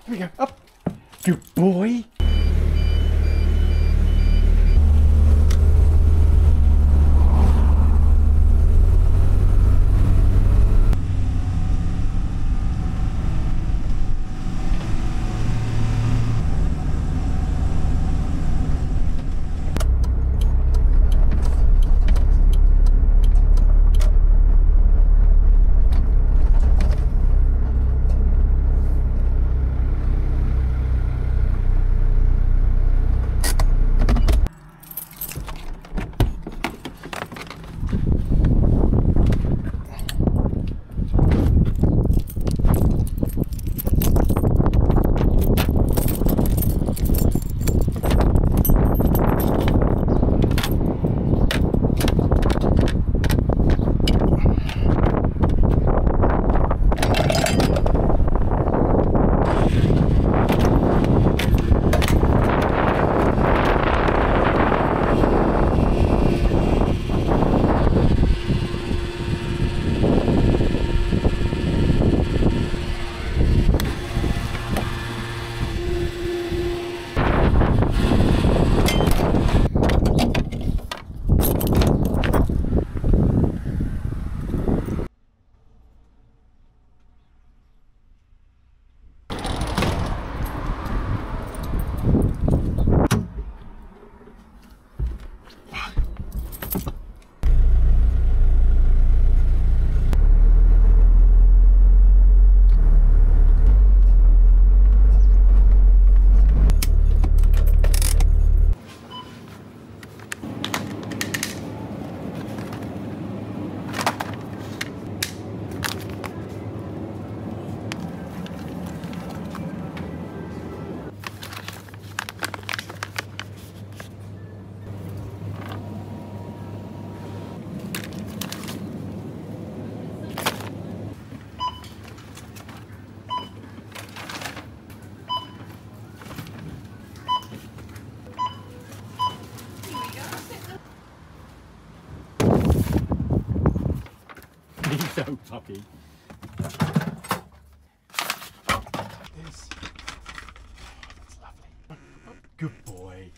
we go. Up. Good boy. So puppy. This. That's lovely. Good boy.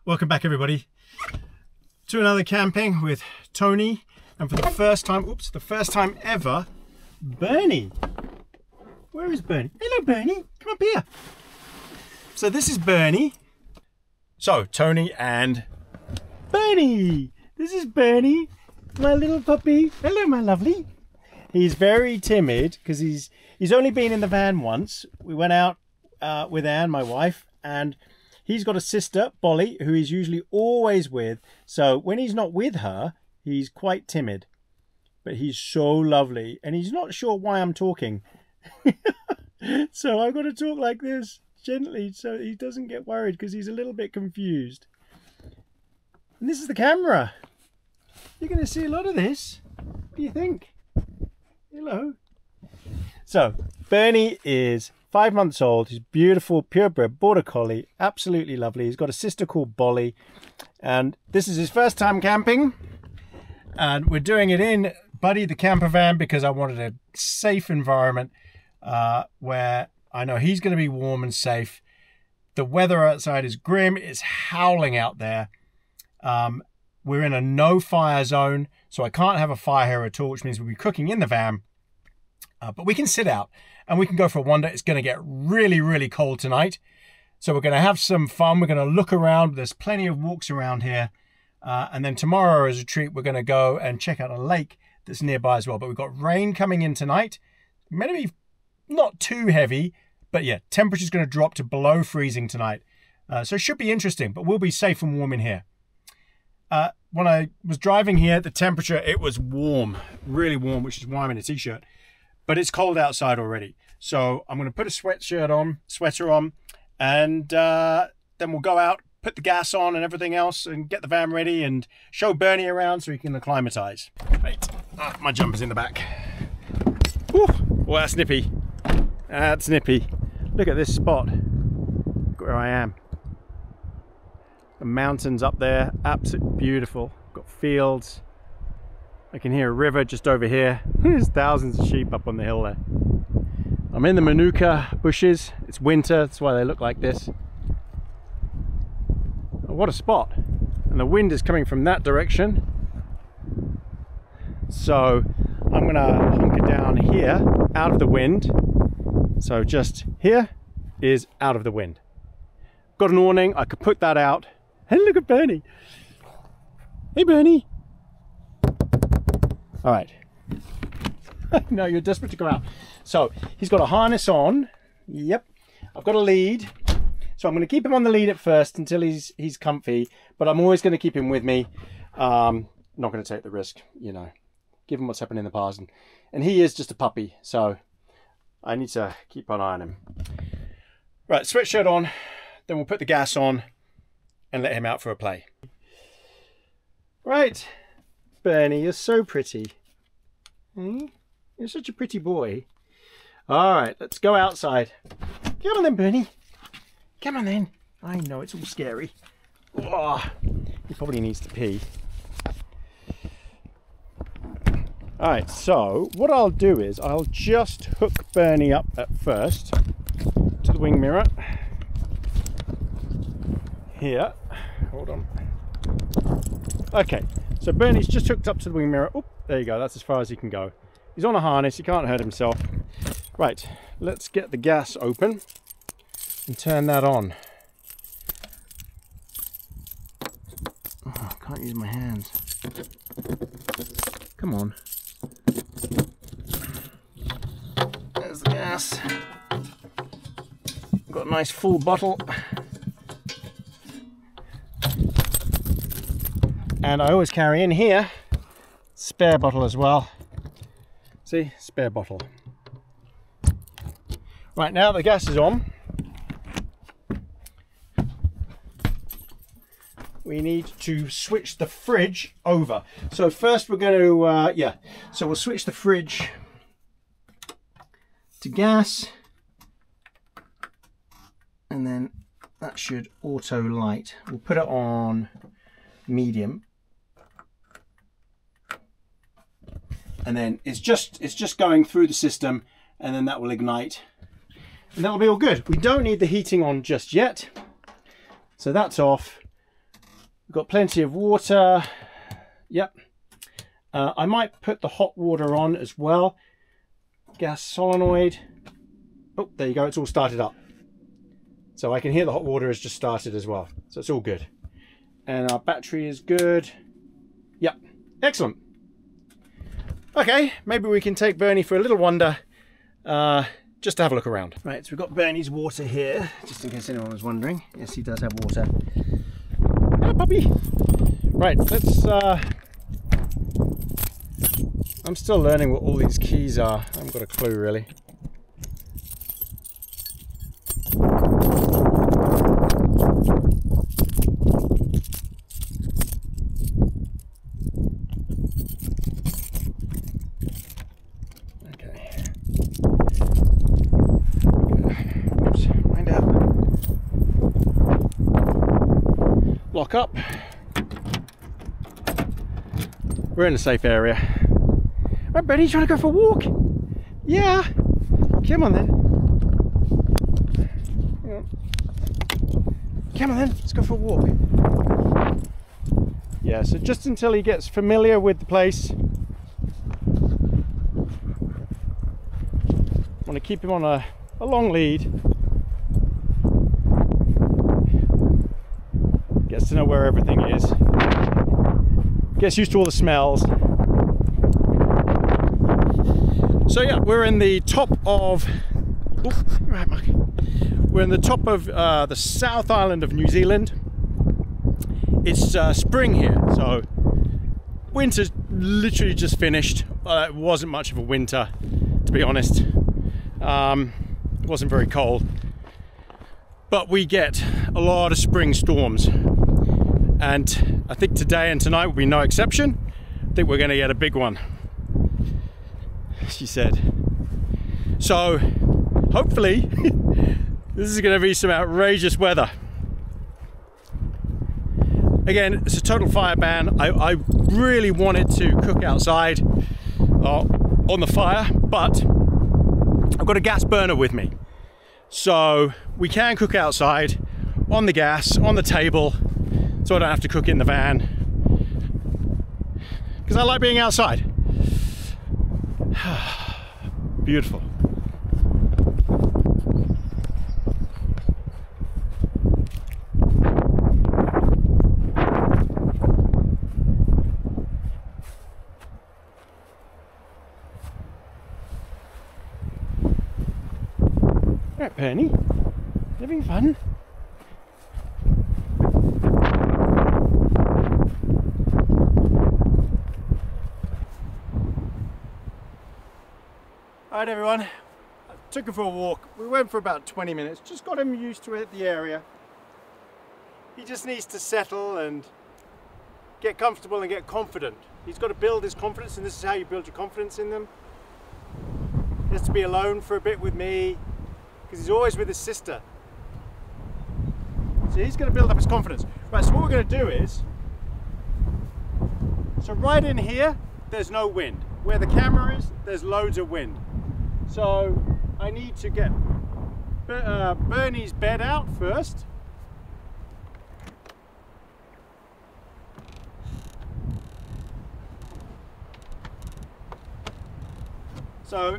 Welcome back everybody to another camping with Tony, and for the first time ever, Bernie. Where is Bernie? Hello Bernie, come up here. So this is Bernie. So Tony and Bernie. This is Bernie, my little puppy. Hello my lovely. He's very timid because he's only been in the van once. We went out with Anne, my wife, and he's got a sister, Bolly, who he's usually always with. So when he's not with her, he's quite timid. But he's so lovely. And he's not sure why I'm talking. So I've got to talk like this, gently, so he doesn't get worried because he's a little bit confused. And this is the camera. You're going to see a lot of this. What do you think? Hello. So, Bernie is 5 months old. He's beautiful, purebred border collie, absolutely lovely. He's got a sister called Bolly, and this is his first time camping, and we're doing it in Buddy the camper van because I wanted a safe environment where I know he's going to be warm and safe. The weather outside is grim. It's howling out there. We're in a no fire zone, so I can't have a fire here at all, which means we'll be cooking in the van, but we can sit out and we can go for a wander. It's going to get really, really cold tonight. So we're going to have some fun. We're going to look around. There's plenty of walks around here. And then tomorrow as a treat, we're going to go and check out a lake that's nearby as well. But we've got rain coming in tonight. Maybe not too heavy, but yeah, temperature's going to drop to below freezing tonight. So it should be interesting, but we'll be safe and warm in here. When I was driving here, the temperature, it was warm, really warm, which is why I'm in a t-shirt. But it's cold outside already. So I'm going to put a sweater on, and then we'll go out, put the gas on and everything else, and get the van ready and show Bernie around so he can acclimatise. Right, my jumper's in the back. Whew. Well, that's nippy. That's nippy. Look at this spot. Look where I am. The mountains up there, absolutely beautiful. Got fields. I can hear a river just over here. There's thousands of sheep up on the hill there. I'm in the manuka bushes. It's winter, that's why they look like this. Oh, what a spot. And the wind is coming from that direction. So I'm gonna hunker down here, out of the wind. So just here is out of the wind. Got an awning, I could put that out. Hey, look at Bernie. Hey, Bernie. All right. No, you're desperate to go out. So he's got a harness on. Yep. I've got a lead. So I'm going to keep him on the lead at first until he's comfy, but I'm always going to keep him with me. Not going to take the risk, you know, given what's happened in the past. And he is just a puppy, so I need to keep an eye on him. Right, sweatshirt on, then we'll put the gas on and let him out for a play. Right, Bernie, you're so pretty. Hmm? You're such a pretty boy. All right, let's go outside. Come on then, Bernie. Come on then. I know, it's all scary. Oh, he probably needs to pee. All right, so what I'll do is I'll just hook Bernie up at first to the wing mirror. Here, hold on. Okay, so Bernie's just hooked up to the wing mirror. Oh, there you go, that's as far as he can go. He's on a harness, he can't hurt himself. Right, let's get the gas open and turn that on. Oh, I can't use my hands. Come on. There's the gas. Got a nice full bottle. And I always carry in here spare bottle as well. See, spare bottle. Right, now the gas is on. We need to switch the fridge over. So first we're going to, so we'll switch the fridge to gas. And then that should auto light. We'll put it on medium. And then it's just going through the system, and then that will ignite. And that'll be all good. We don't need the heating on just yet. So that's off. We've got plenty of water. Yep. I might put the hot water on as well. Gas solenoid. Oh, there you go. It's all started up. So I can hear the hot water has just started as well. So it's all good. And our battery is good. Yep. Excellent. Okay, maybe we can take Bernie for a little wander. Just to have a look around. Right, so we've got Bernie's water here, just in case anyone was wondering. Yes, he does have water. Hello, puppy. Right, let's... I'm still learning what all these keys are. I haven't got a clue, really. Lock up. We're in a safe area. Right, Benny, you trying to go for a walk? Yeah. Come on then. Come on then, let's go for a walk. Yeah, so just until he gets familiar with the place. I want to keep him on a long lead. nice to know where everything is. Gets used to all the smells. So yeah, we're in the top of, you're right, Mark. We're in the top of the South Island of New Zealand. It's spring here, so winter's literally just finished. It wasn't much of a winter, to be honest. It wasn't very cold. But we get a lot of spring storms. And I think today and tonight will be no exception. I think we're going to get a big one, she said. So hopefully this is going to be some outrageous weather. Again, it's a total fire ban. I really wanted to cook outside on the fire, but I've got a gas burner with me. So we can cook outside on the gas, on the table, so I don't have to cook in the van. Because I like being outside. Beautiful. Alright, Penny, having fun? Alright everyone, I took him for a walk. We went for about 20 minutes, just got him used to it, the area. He just needs to settle and get comfortable and get confident. He's got to build his confidence, and this is how you build your confidence in them. He has to be alone for a bit with me, because he's always with his sister. So he's going to build up his confidence. Right, so what we're going to do is, so right in here, there's no wind. Where the camera is, there's loads of wind. So I need to get Bernie's bed out first. So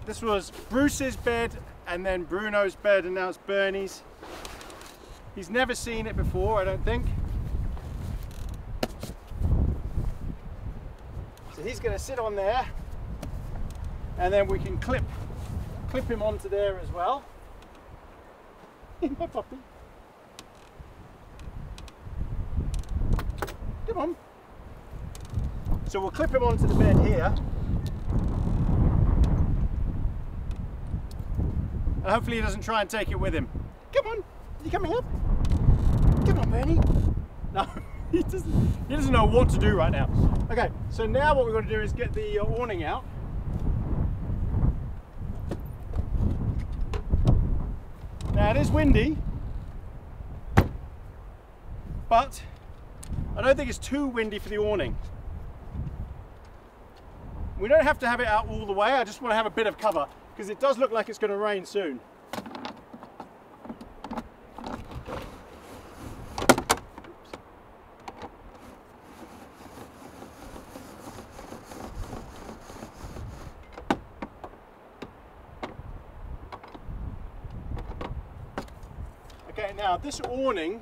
this was Bruce's bed and then Bruno's bed, and now it's Bernie's. He's never seen it before, I don't think. So he's going to sit on there, and then we can clip him onto there as well. My puppy. Come on. So we'll clip him onto the bed here. And hopefully he doesn't try and take it with him. Come on, is he coming up? Come on, Bernie. No, he doesn't know what to do right now. Okay, so now what we're going to do is get the awning out. Now it is windy, but I don't think it's too windy for the awning. We don't have to have it out all the way, I just want to have a bit of cover, because it does look like it's going to rain soon. Okay, now this awning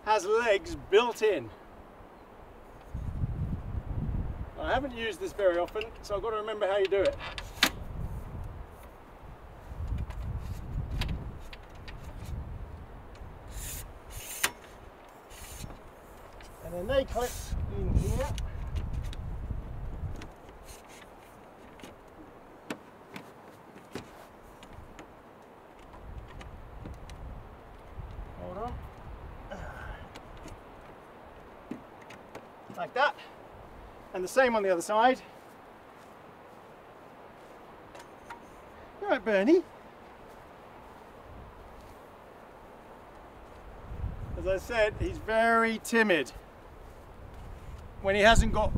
has legs built in. I haven't used this very often, so I've got to remember how you do it. And then they clip in here. Hold on. Like that. And the same on the other side. All right, Bernie. As I said, he's very timid when he hasn't got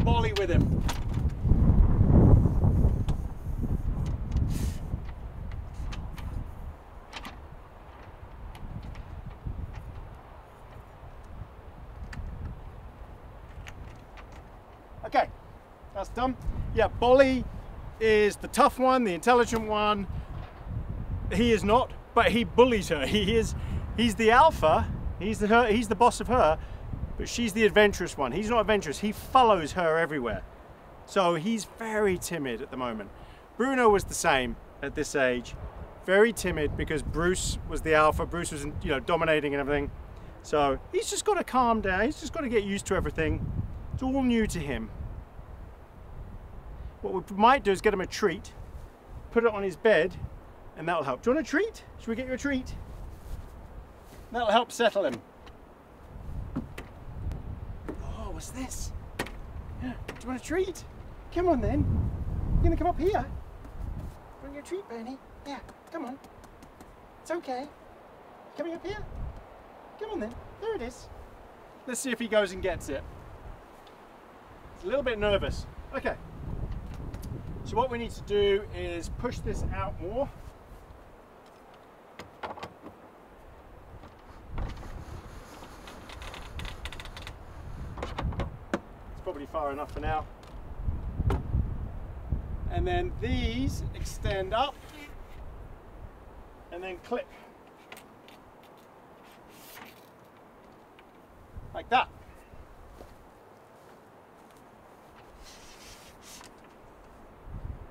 Bolly with him. Okay, that's done. Yeah, Bolly is the tough one, the intelligent one. He is not, but he bullies her. He's the alpha, He's the boss of her, but she's the adventurous one. He's not adventurous. He follows her everywhere. So he's very timid at the moment. Bruno was the same at this age. Very timid because Bruce was the alpha. Bruce was, you know, dominating and everything. So he's just got to calm down. He's just got to get used to everything. It's all new to him. What we might do is get him a treat, put it on his bed, and that'll help. Do you want a treat? Should we get you a treat? That'll help settle him. Oh, what's this? Yeah. Do you want a treat? Come on then. You're gonna come up here. Bring you a treat, Bernie. Yeah, come on. It's okay. Coming up here? Come on then. There it is. Let's see if he goes and gets it. He's a little bit nervous. Okay. So what we need to do is push this out more. It's probably far enough for now. And then these extend up and then clip. Like that.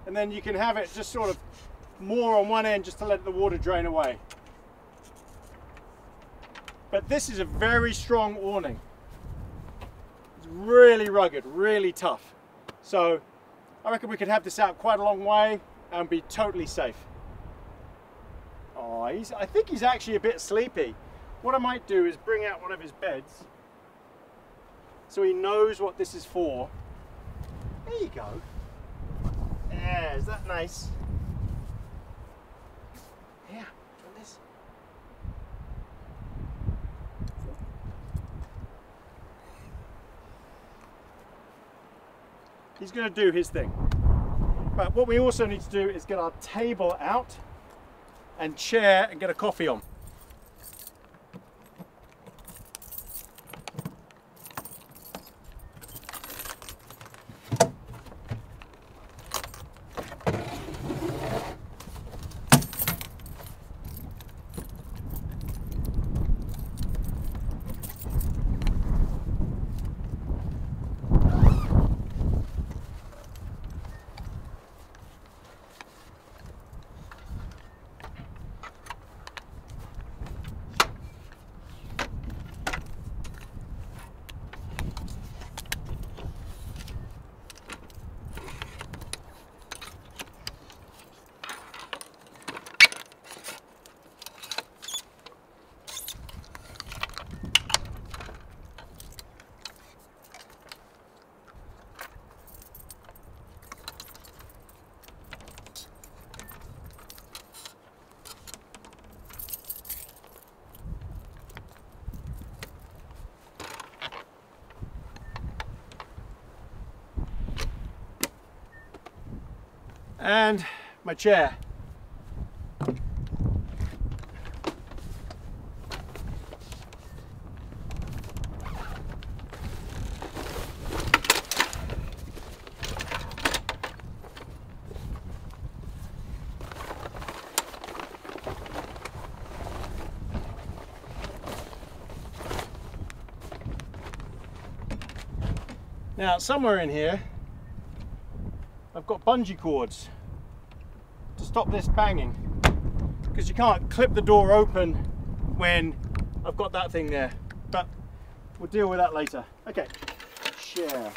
And then you can have it just sort of more on one end just to let the water drain away. But this is a very strong awning. It's really rugged, really tough. So I reckon we could have this out quite a long way and be totally safe. Oh, I think he's actually a bit sleepy. What I might do is bring out one of his beds so he knows what this is for. There you go. Yeah, is that nice? Yeah, do you want this? He's going to do his thing. But what we also need to do is get our table out and chair and get a coffee on. And my chair. Now, somewhere in here, I've got bungee cords to stop this banging, because you can't clip the door open when I've got that thing there, but we'll deal with that later. Okay, chair.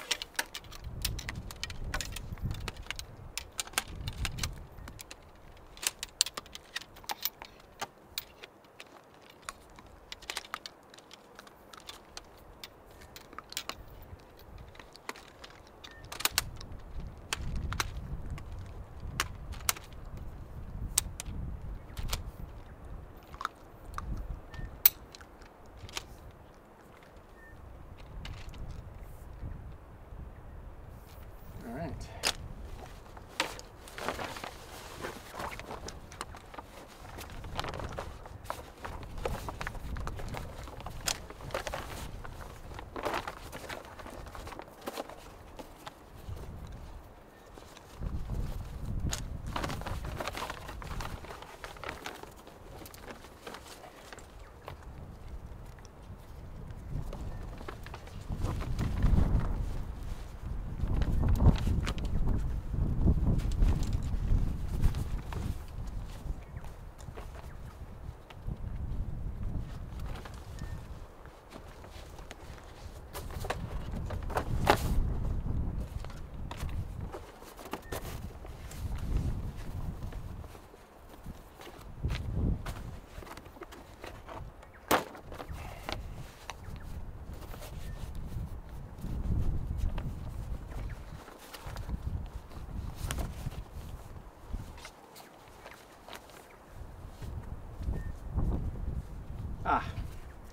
Ah,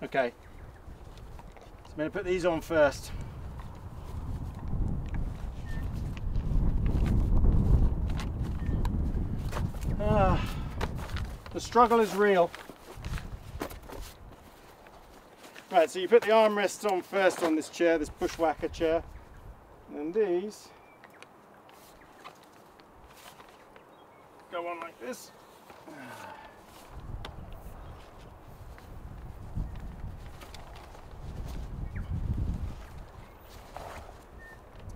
okay. So I'm going to put these on first. Ah, the struggle is real. Right, so you put the armrests on first on this chair, this bushwhacker chair, and these go on like this.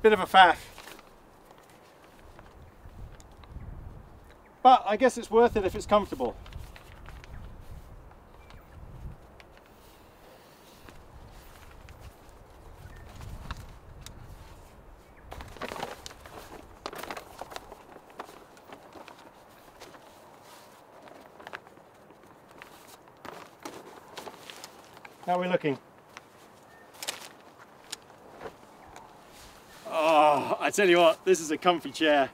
Bit of a faff, but I guess it's worth it if it's comfortable. How are we looking? Oh, I tell you what, this is a comfy chair.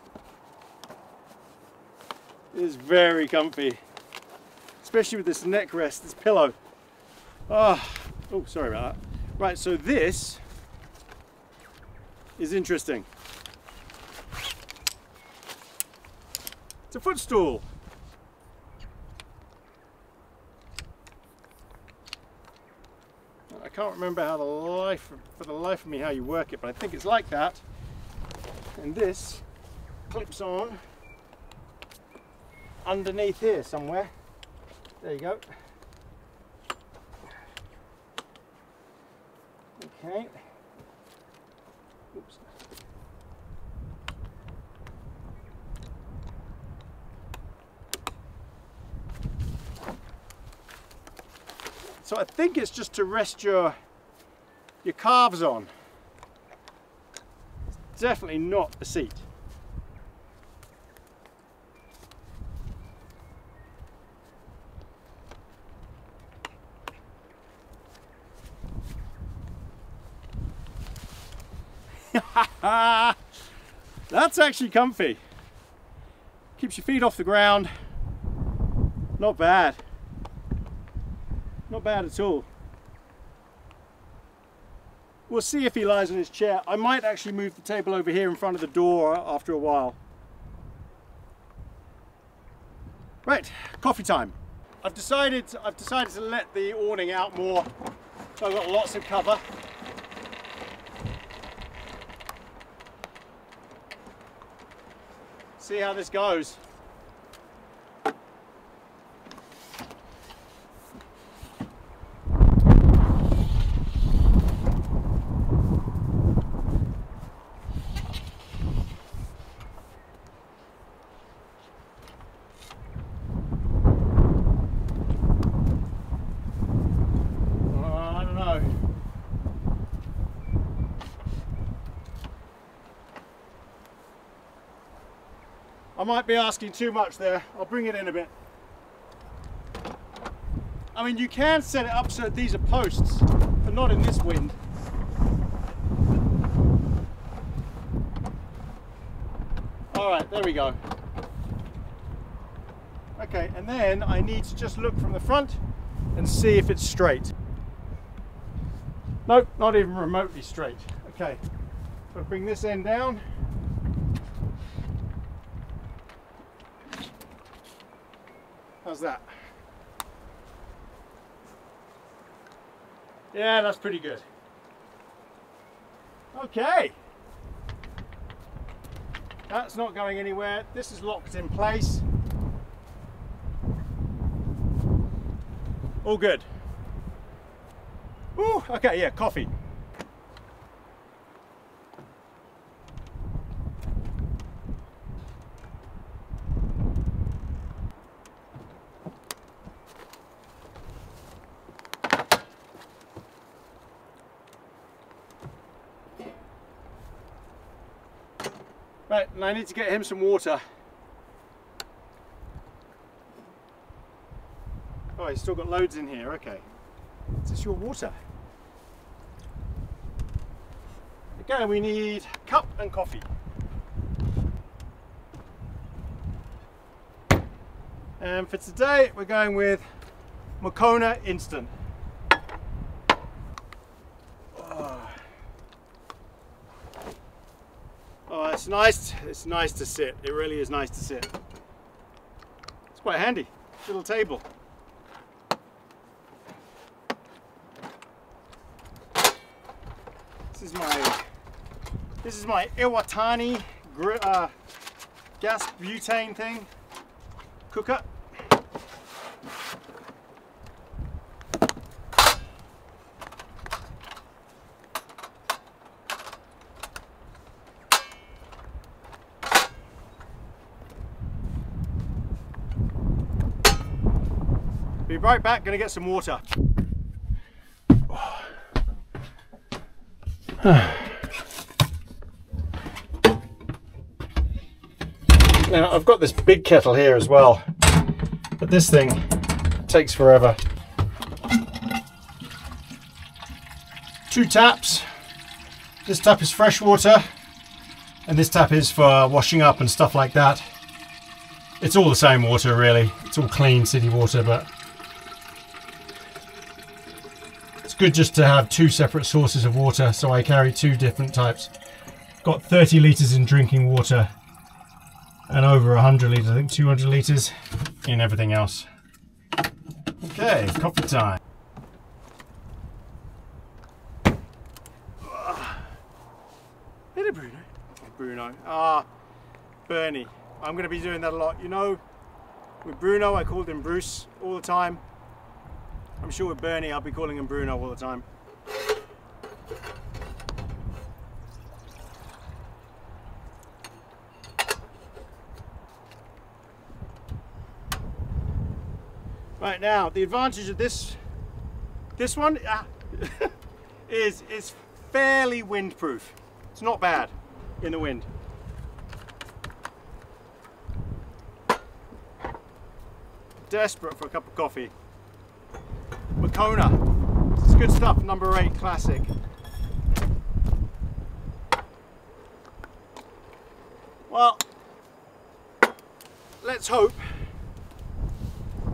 It is very comfy, especially with this neck rest, this pillow. Oh, sorry about that. Right, so this is interesting. It's a footstool. I can't remember how for the life of me how you work it, but I think it's like that. And this clips on underneath here somewhere. There you go. Okay. Oops. So I think it's just to rest your calves on. It's definitely not a seat. That's actually comfy. Keeps your feet off the ground. Not bad. Not bad at all. We'll see if he lies on his chair. I might actually move the table over here in front of the door after a while. Right, coffee time. I've decided to let the awning out more, so I've got lots of cover. See how this goes. I might be asking too much there. I'll bring it in a bit. I mean, you can set it up so that these are posts, but not in this wind. All right, there we go. Okay, and then I need to just look from the front and see if it's straight. Nope, not even remotely straight. Okay, so I'll bring this end down. How's that? Yeah, that's pretty good. Okay. That's not going anywhere. This is locked in place. All good. Ooh, okay, yeah, coffee. Right, and I need to get him some water. Oh, he's still got loads in here, okay. Is this your water? Again, we need cup and coffee. And for today, we're going with Moccona Instant. Oh, it's nice. It's nice to sit. It really is nice to sit. It's quite handy. Little table. This is my Iwatani gas butane thing. Cooker. Be right back, gonna get some water. Now I've got this big kettle here as well, but this thing takes forever. 2 taps. This tap is fresh water and this tap is for washing up and stuff like that. It's all the same water really. It's all clean city water, but it's good just to have 2 separate sources of water, so I carry 2 different types. Got 30 litres in drinking water and over 100 litres, I think 200 litres in everything else. Okay, coffee time. Hey Bruno. Bruno. Bernie. I'm going to be doing that a lot. You know, with Bruno I called him Bruce all the time. I'm sure with Bernie I'll be calling him Bruno all the time. Right, now the advantage of this one is it's fairly windproof. It's not bad in the wind. Desperate for a cup of coffee. Moccona. It's good stuff, number 8 classic. Well, let's hope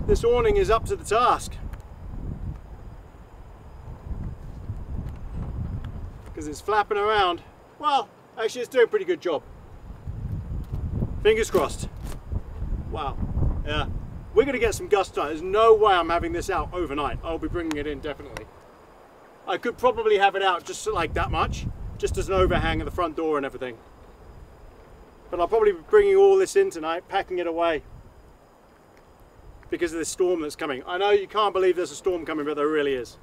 this awning is up to the task, because it's flapping around. Well, actually it's doing a pretty good job. Fingers crossed. Wow. Yeah. We're going to get some gusts tonight. There's no way I'm having this out overnight. I'll be bringing it in definitely. I could probably have it out just like that much, just as an overhang at the front door and everything. But I'll probably be bringing all this in tonight, packing it away, because of this storm that's coming. I know you can't believe there's a storm coming, but there really is.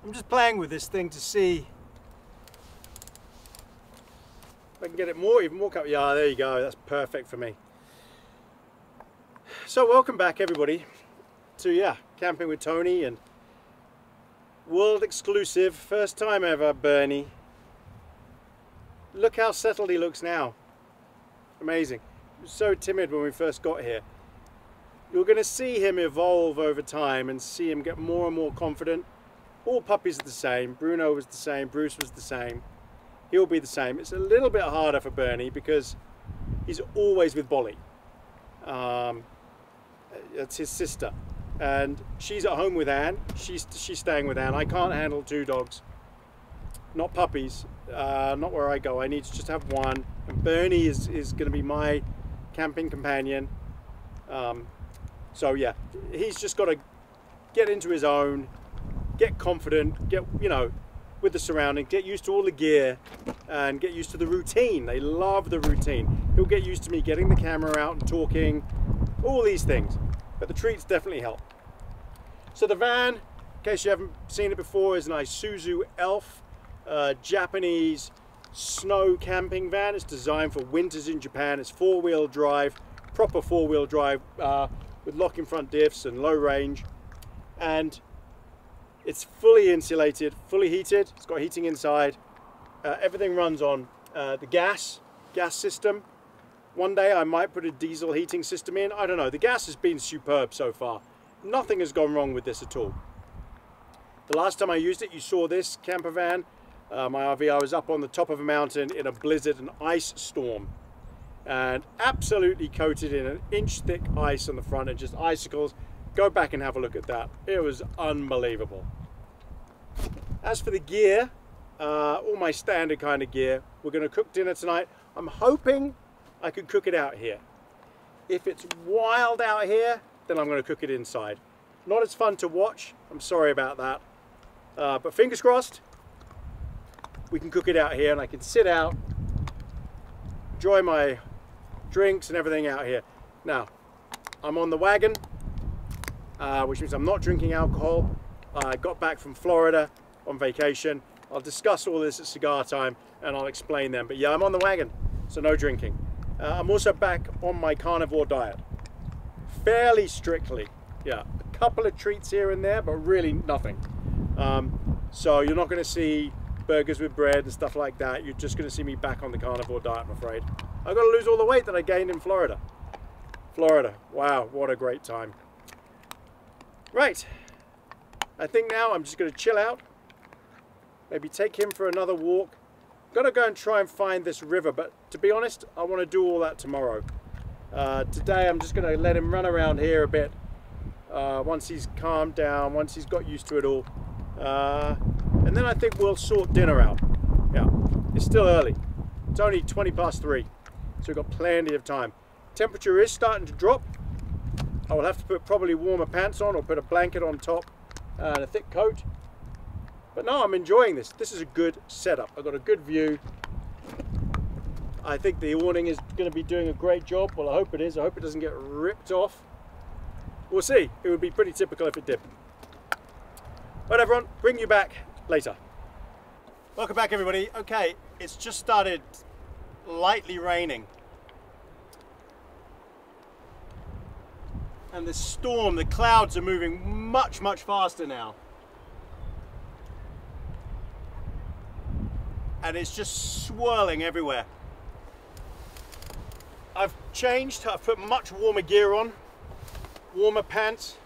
I'm just playing with this thing to see if I can get it even more covered. Yeah, there you go. That's perfect for me. So welcome back everybody to camping with Tony, and world exclusive, first time ever Bernie. look how settled he looks now. Amazing. He was so timid when we first got here. You're going to see him evolve over time and see him get more and more confident. All puppies are the same. Bruno was the same. Bruce was the same. He'll be the same. It's a little bit harder for Bernie because he's always with Bolly. That's his sister. And she's at home with Anne. She's staying with Anne. I can't handle 2 dogs. Not puppies. Not where I go. I need to just have one. And Bernie is going to be my camping companion. So yeah, he's just got to get into his own, get confident, get, you know, with the surrounding, get used to all the gear and get used to the routine. They love the routine. He'll get used to me getting the camera out and talking, all these things. But the treats definitely help. So the van, in case you haven't seen it before, is an Isuzu Elf, Japanese snow camping van. It's designed for winters in Japan. It's 4-wheel drive, proper 4-wheel drive with locking front diffs and low range. And it's fully insulated, fully heated. It's got heating inside. Everything runs on the gas system. One day I might put a diesel heating system in. I don't know. The gas has been superb so far. Nothing has gone wrong with this at all. The last time I used it, you saw this camper van. My RV, I was up on the top of a mountain in a blizzard and ice storm. And absolutely coated in an inch thick ice on the front and just icicles. Go back and have a look at that. It was unbelievable. As for the gear, all my standard kind of gear, we're going to cook dinner tonight. I'm hoping I could cook it out here. If it's wild out here, then I'm going to cook it inside. Not as fun to watch. I'm sorry about that. But fingers crossed, we can cook it out here and I can sit out, enjoy my drinks and everything out here. Now, I'm on the wagon, which means I'm not drinking alcohol. I got back from Florida on vacation. I'll discuss all this at cigar time and I'll explain them. But yeah, I'm on the wagon, so no drinking. I'm also back on my carnivore diet, fairly strictly. Yeah, a couple of treats here and there, but really nothing. So you're not going to see burgers with bread and stuff like that. You're just going to see me back on the carnivore diet, I'm afraid. I've got to lose all the weight that I gained in Florida. Wow, what a great time. Right, I think now I'm just going to chill out, maybe take him for another walk. Gotta go and try and find this river, but to be honest, I want to do all that tomorrow. Today I'm just going to let him run around here a bit once he's calmed down, once he's got used to it all, and then I think we'll sort dinner out. Yeah, it's still early. It's only 3:20, so we've got plenty of time. Temperature is starting to drop. I will have to put probably warmer pants on or put a blanket on top and a thick coat. But no, I'm enjoying this. This is a good setup. I've got a good view. I think the awning is going to be doing a great job. Well, I hope it is. I hope it doesn't get ripped off. We'll see. It would be pretty typical if it did. But everyone, bring you back later. Welcome back, everybody. Okay, it's just started lightly raining. And the storm, the clouds are moving much, much faster now. And it's just swirling everywhere. I've changed, I've put much warmer gear on, warmer pants.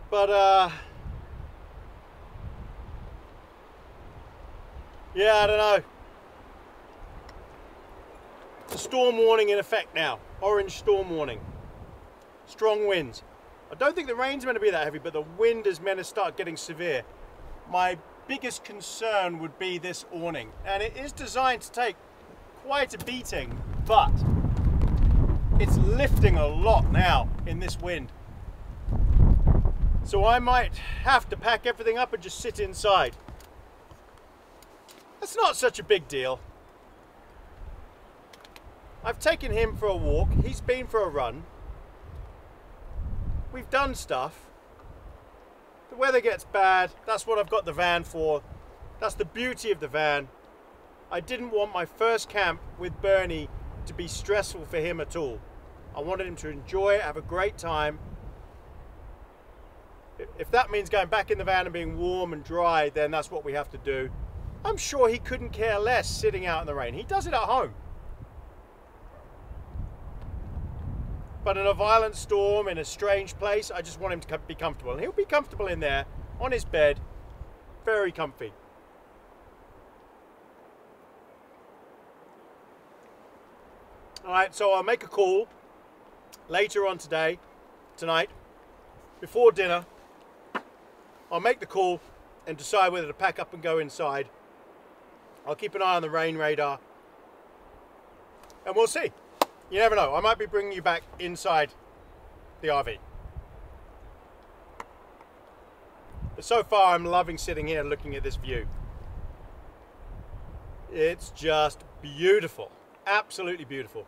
But yeah, I don't know. The storm warning in effect now. Orange storm warning. Strong winds. I don't think the rain's meant to be that heavy, but the wind is meant to start getting severe. My biggest concern would be this awning, and it is designed to take quite a beating, but it's lifting a lot now in this wind. So I might have to pack everything up and just sit inside. That's not such a big deal. I've taken him for a walk, he's been for a run. We've done stuff. The weather gets bad, that's what I've got the van for. That's the beauty of the van. I didn't want my first camp with Bernie to be stressful for him at all. I wanted him to enjoy it, have a great time. If that means going back in the van and being warm and dry, then that's what we have to do. I'm sure he couldn't care less sitting out in the rain. He does it at home. But in a violent storm, in a strange place, I just want him to be comfortable. And he'll be comfortable in there, on his bed, very comfy. All right, so I'll make a call later on tonight, before dinner. I'll make the call and decide whether to pack up and go inside. I'll keep an eye on the rain radar and we'll see. You never know, I might be bringing you back inside the RV. But so far I'm loving sitting here looking at this view. It's just beautiful, absolutely beautiful.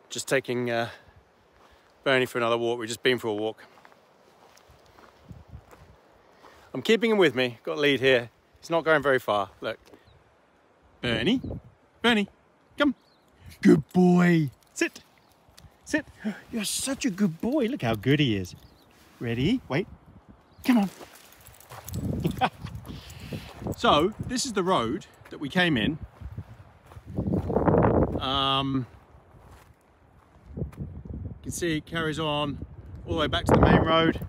Just taking Bernie for another walk. We've just been for a walk. I'm keeping him with me. Got a lead here. He's not going very far. Look. Bernie. Bernie. Come. Good boy. Sit. Sit. You're such a good boy. Look how good he is. Ready? Wait. Come on. So, this is the road that we came in. You can see it carries on all the way back to the main road.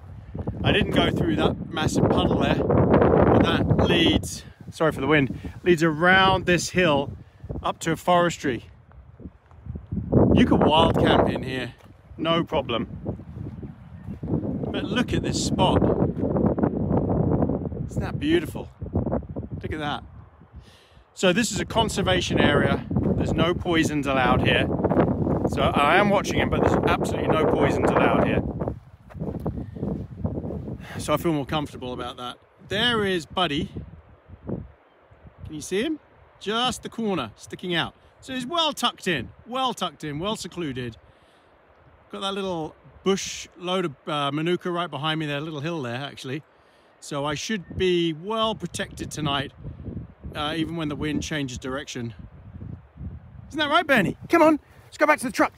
I didn't go through that massive puddle there, but that leads, sorry for the wind, leads around this hill up to a forestry. You could wild camp in here, no problem. But look at this spot. Isn't that beautiful? Look at that. So this is a conservation area. There's no poisons allowed here. So I am watching him, but there's absolutely no poisons allowed here. So I feel more comfortable about that. There is Buddy. Can you see him? Just the corner sticking out. So he's well tucked in, well secluded. Got that little bush load of manuka right behind me there, a little hill there actually. So I should be well protected tonight, even when the wind changes direction. Isn't that right, Bernie? Come on. Let's go back to the truck.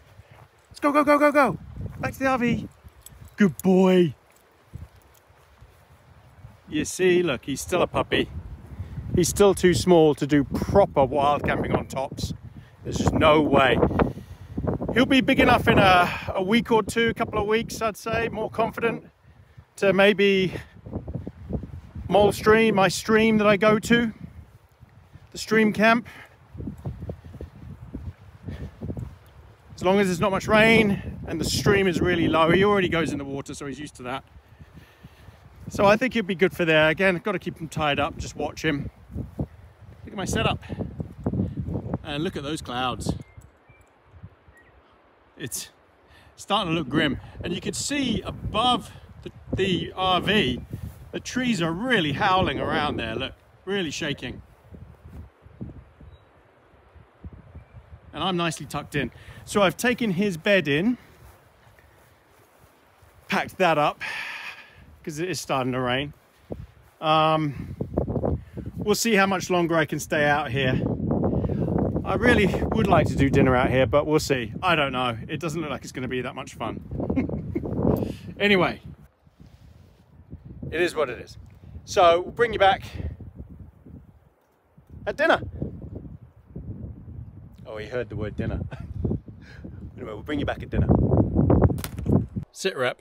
Let's go, go, go, go, go. Back to the RV. Good boy. You see, look, he's still a puppy. He's still too small to do proper wild camping on tops. There's just no way. He'll be big enough in a week or two, a couple of weeks, I'd say, more confident to maybe Mole Stream, my stream that I go to, the stream camp. As long as there's not much rain and the stream is really low. He already goes in the water, so he's used to that. So I think he'll be good for there. Again, I've got to keep him tied up, just watch him. Look at my setup. And look at those clouds. It's starting to look grim. And you can see above the RV, the trees are really howling around there, look, really shaking. And I'm nicely tucked in. So I've taken his bed in, packed that up, because it is starting to rain. We'll see how much longer I can stay out here. I really would like to do dinner out here, but we'll see. I don't know. It doesn't look like it's going to be that much fun. Anyway, it is what it is. So we'll bring you back at dinner. Oh, he heard the word dinner. Anyway, we'll bring you back at dinner. Sit rep.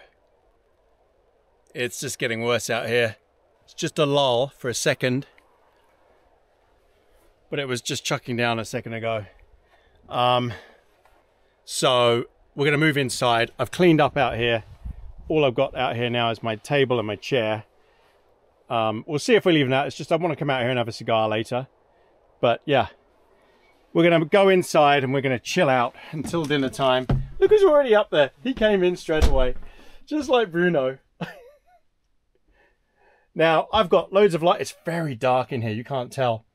It's just getting worse out here. It's just a lull for a second. But it was just chucking down a second ago. So we're gonna move inside. I've cleaned up out here. All I've got out here now is my table and my chair. We'll see if we leave that. It's just I want to come out here and have a cigar later. But yeah, we're gonna go inside and we're gonna chill out until dinner time. Look who's already up there. He came in straight away, just like Bruno. Now I've got loads of light. It's very dark in here, you can't tell.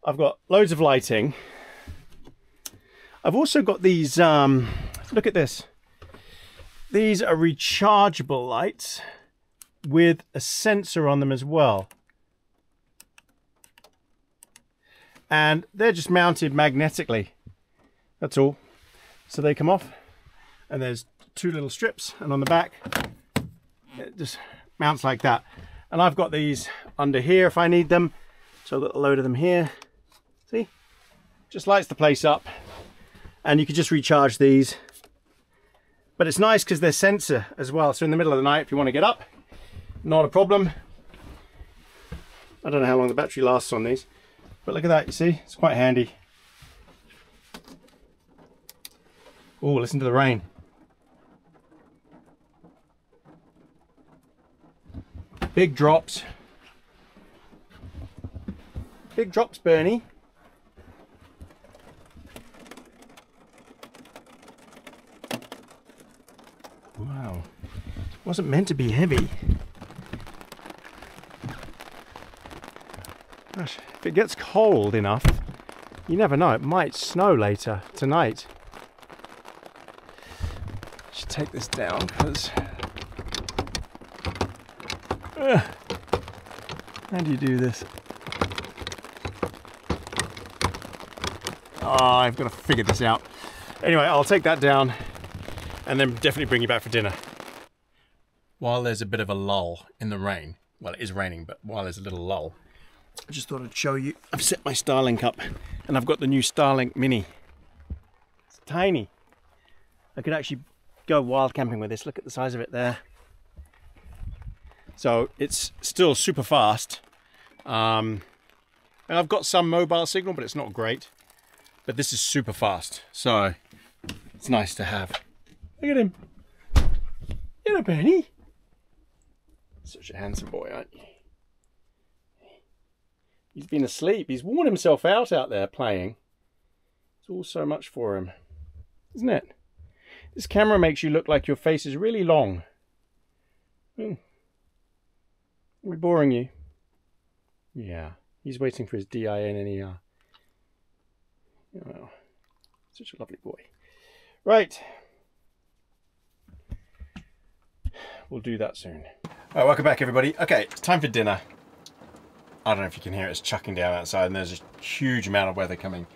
I've got loads of lighting. I've also got these, look at this. These are rechargeable lights with a sensor on them as well. And they're just mounted magnetically. That's all. So they come off and there's two little strips, and on the back it just mounts like that. And I've got these under here if I need them. So I've got a load of them here. See? Just lights the place up. And you can just recharge these. But it's nice because they're sensor as well. So in the middle of the night, if you want to get up, not a problem. I don't know how long the battery lasts on these, but look at that, you see? It's quite handy. Oh, listen to the rain. Big drops. Big drops, Bernie. Wow, wasn't meant to be heavy. Gosh, if it gets cold enough, you never know, it might snow later tonight. Should take this down because how do you do this? Oh, I've got to figure this out. Anyway, I'll take that down and then definitely bring you back for dinner. While there's a bit of a lull in the rain, well, it is raining, but while there's a little lull, I just thought I'd show you. I've set my Starlink up and I've got the new Starlink Mini. It's tiny. I could actually go wild camping with this. Look at the size of it there. So it's still super fast. And I've got some mobile signal, but it's not great. But this is super fast, so it's nice to have. Look at him. You know, Benny. Such a handsome boy, aren't you? He's been asleep. He's worn himself out there playing. It's all so much for him, isn't it? This camera makes you look like your face is really long. Are we boring you? Yeah. He's waiting for his DINNER. Oh, such a lovely boy. Right. We'll do that soon. All right, welcome back, everybody. Okay, it's time for dinner. I don't know if you can hear it. It's chucking down outside and there's a huge amount of weather coming.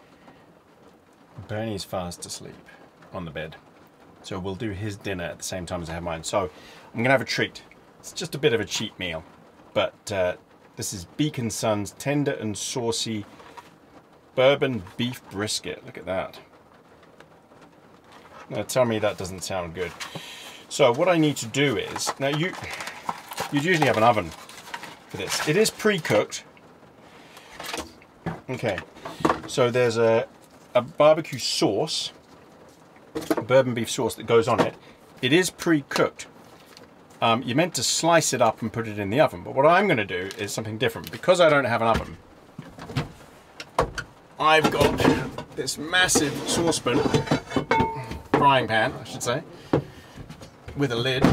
Bernie's fast asleep on the bed. So we'll do his dinner at the same time as I have mine. So I'm going to have a treat. It's just a bit of a cheat meal. But this is Beak & Son's tender and saucy bourbon beef brisket. Look at that. Now tell me that doesn't sound good. So what I need to do is, now you'd usually have an oven for this. It is pre-cooked. Okay, so there's a barbecue sauce, a bourbon beef sauce that goes on it. It is pre-cooked. You're meant to slice it up and put it in the oven, but what I'm going to do is something different. Because I don't have an oven, I've got this massive saucepan, frying pan, I should say, with a lid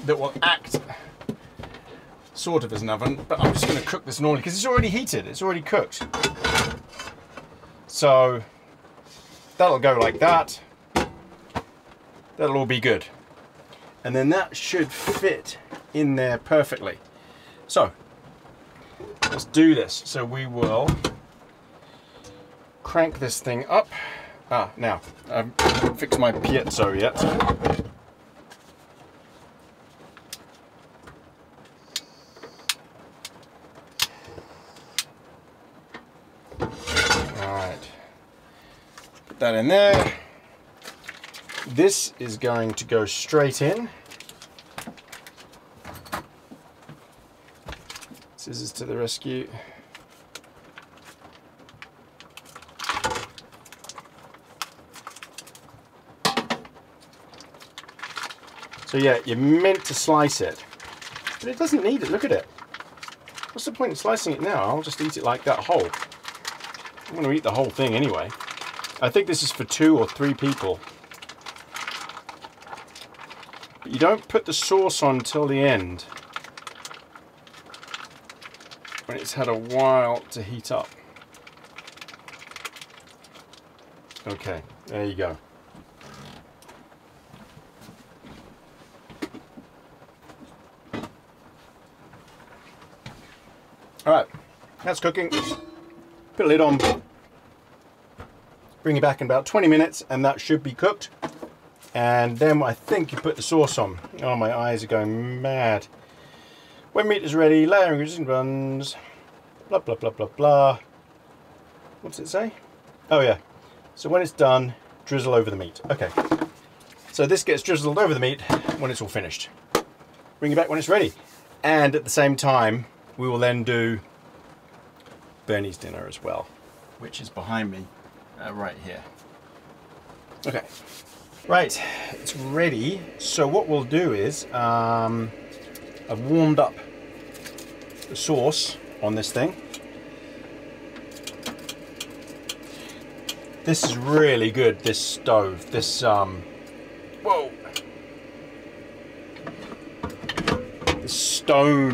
that will act sort of as an oven, but I'm just going to cook this normally because it's already heated, it's already cooked. So that'll go like that. That'll all be good. And then that should fit in there perfectly. So let's do this. So we will crank this thing up. Now, I haven't fixed my piezo yet. Alright. Put that in there. This is going to go straight in. Scissors to the rescue. So yeah, you're meant to slice it, but it doesn't need it. Look at it. What's the point in slicing it now? I'll just eat it like that whole. I'm going to eat the whole thing anyway. I think this is for 2 or 3 people. But you don't put the sauce on till the end, when it's had a while to heat up. Okay, there you go. Alright, that's cooking. Put a lid on. Bring it back in about 20 minutes and that should be cooked. And then I think you put the sauce on. Oh, my eyes are going mad. When meat is ready, layering resistant buns. Blah, blah, blah, blah, blah. What's it say? Oh, yeah. So when it's done, drizzle over the meat. Okay. So this gets drizzled over the meat when it's all finished. Bring it back when it's ready. And at the same time, we will then do Bernie's dinner as well, which is behind me right here. Okay. Right, it's ready. So what we'll do is, I've warmed up the sauce on this thing. This is really good, this stove, this, whoa. This stone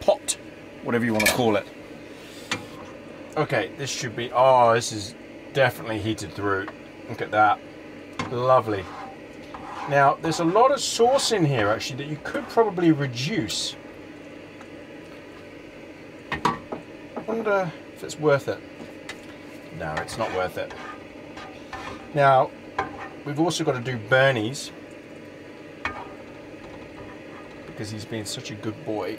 pot, whatever you want to call it. Okay, this should be, oh, this is definitely heated through. Look at that, lovely. Now, there's a lot of sauce in here actually that you could probably reduce. I wonder if it's worth it. No, it's not worth it. Now, we've also got to do Bernie's, because he's been such a good boy.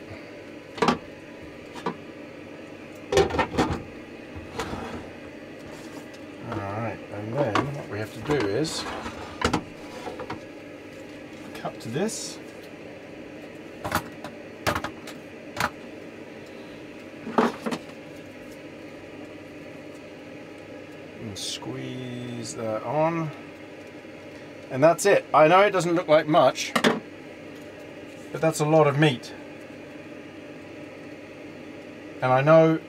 Alright, and then what we have to do is cut to this. And squeeze that on. And that's it. I know it doesn't look like much, but that's a lot of meat. And I know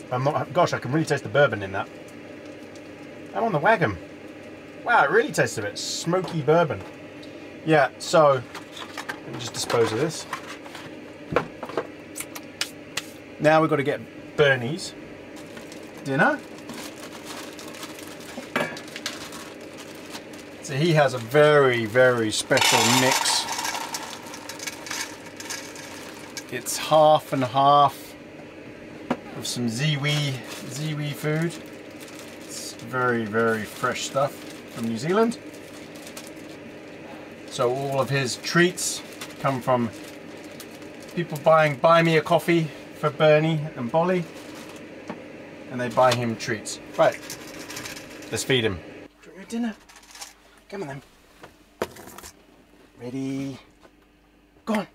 I'm not, gosh, I can really taste the bourbon in that. I'm on the wagon. Wow, it really tastes a bit smoky bourbon. Yeah, so let me just dispose of this. Now we've got to get Bernie's dinner. So he has a very, very special mix. It's half and half of some Ziwi food. It's very, very fresh stuff from New Zealand. So all of his treats come from people buy me a coffee for Bernie and Bolly, and they buy him treats. Right, let's feed him. Do you want your dinner? Come on then. Ready? Go on.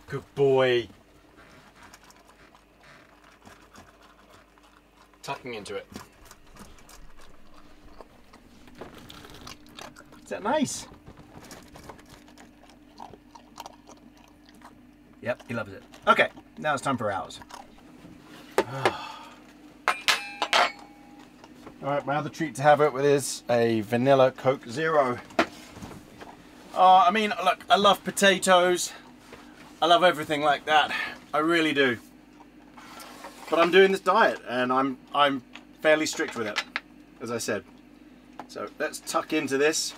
Good boy. Tucking into it. Is that nice? Yep, he loves it. Okay, now it's time for ours. Alright, my other treat to have it with is a vanilla Coke Zero. I mean, look, I love potatoes. I love everything like that. I really do. But I'm doing this diet and I'm fairly strict with it, as I said. So let's tuck into this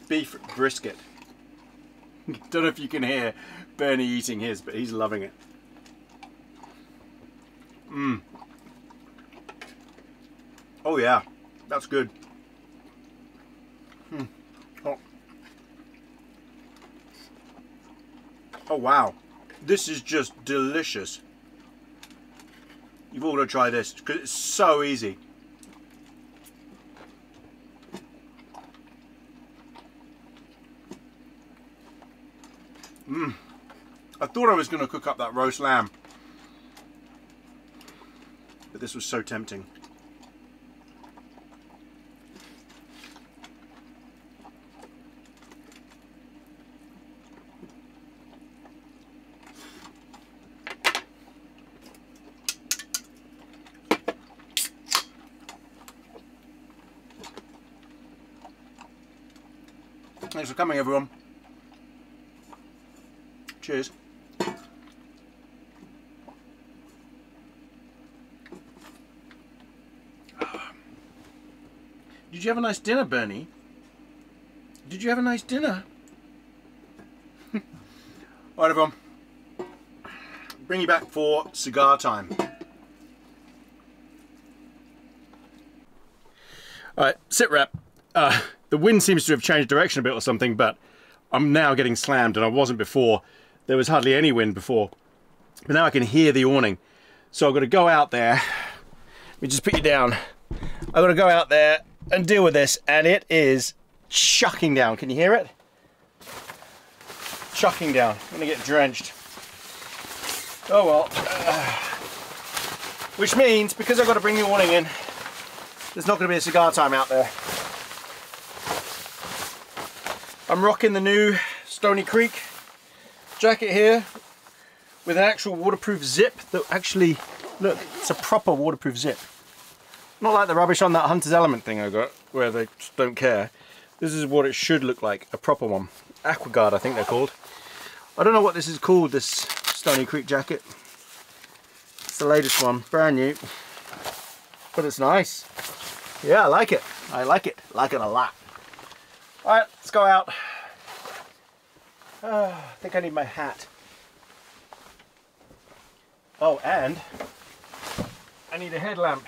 beef brisket. Don't know if you can hear Bernie eating his, but he's loving it. Mmm. Oh yeah, that's good. Oh. Oh wow, this is just delicious. You've all got to try this because it's so easy. I thought I was going to cook up that roast lamb, but this was so tempting. Thanks for coming, everyone. Cheers. Did you have a nice dinner, Bernie? Did you have a nice dinner? Alright, everyone. Bring you back for cigar time. Alright, sit rep. The wind seems to have changed direction a bit or something, but I'm now getting slammed, and I wasn't before. There was hardly any wind before. But now I can hear the awning. So I've got to go out there. Let me just put you down. I've got to go out there and deal with this, and it is chucking down. Can you hear it? Chucking down. I'm going to get drenched. Oh well. Which means, because I've got to bring the awning in, there's not going to be a cigar time out there. I'm rocking the new Stony Creek jacket here with an actual waterproof zip that actually, look, it's a proper waterproof zip. Not like the rubbish on that Hunter's Element thing I got, where they just don't care. This is what it should look like, a proper one. Aquaguard, I think they're called. I don't know what this is called, this Stony Creek jacket. It's the latest one, brand new. But it's nice. Yeah, I like it. I like it a lot. Alright, let's go out. I think I need my hat. Oh, and I need a headlamp.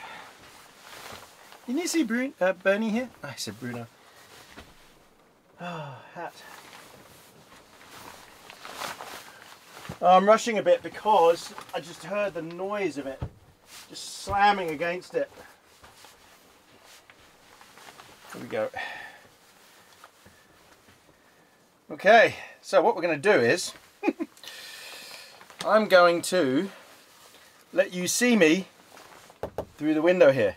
Can you see Bernie here? I said Bruno. Oh, hat. I'm rushing a bit because I just heard the noise of it just slamming against it. Here we go. Okay, so what we're going to do is I'm going to let you see me through the window here.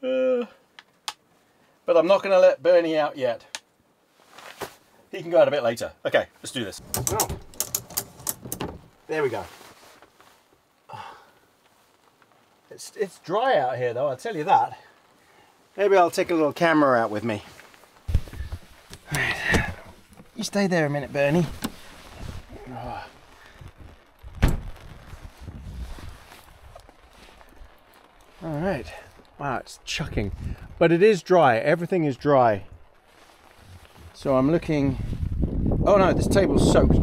But I'm not going to let Bernie out yet. He can go out a bit later. Okay, let's do this. Oh. There we go. It's dry out here though, I'll tell you that. Maybe I'll take a little camera out with me. Right. You stay there a minute, Bernie. Oh. All right. Wow, it's chucking. But it is dry. Everything is dry. So I'm looking... Oh no, this table's soaked.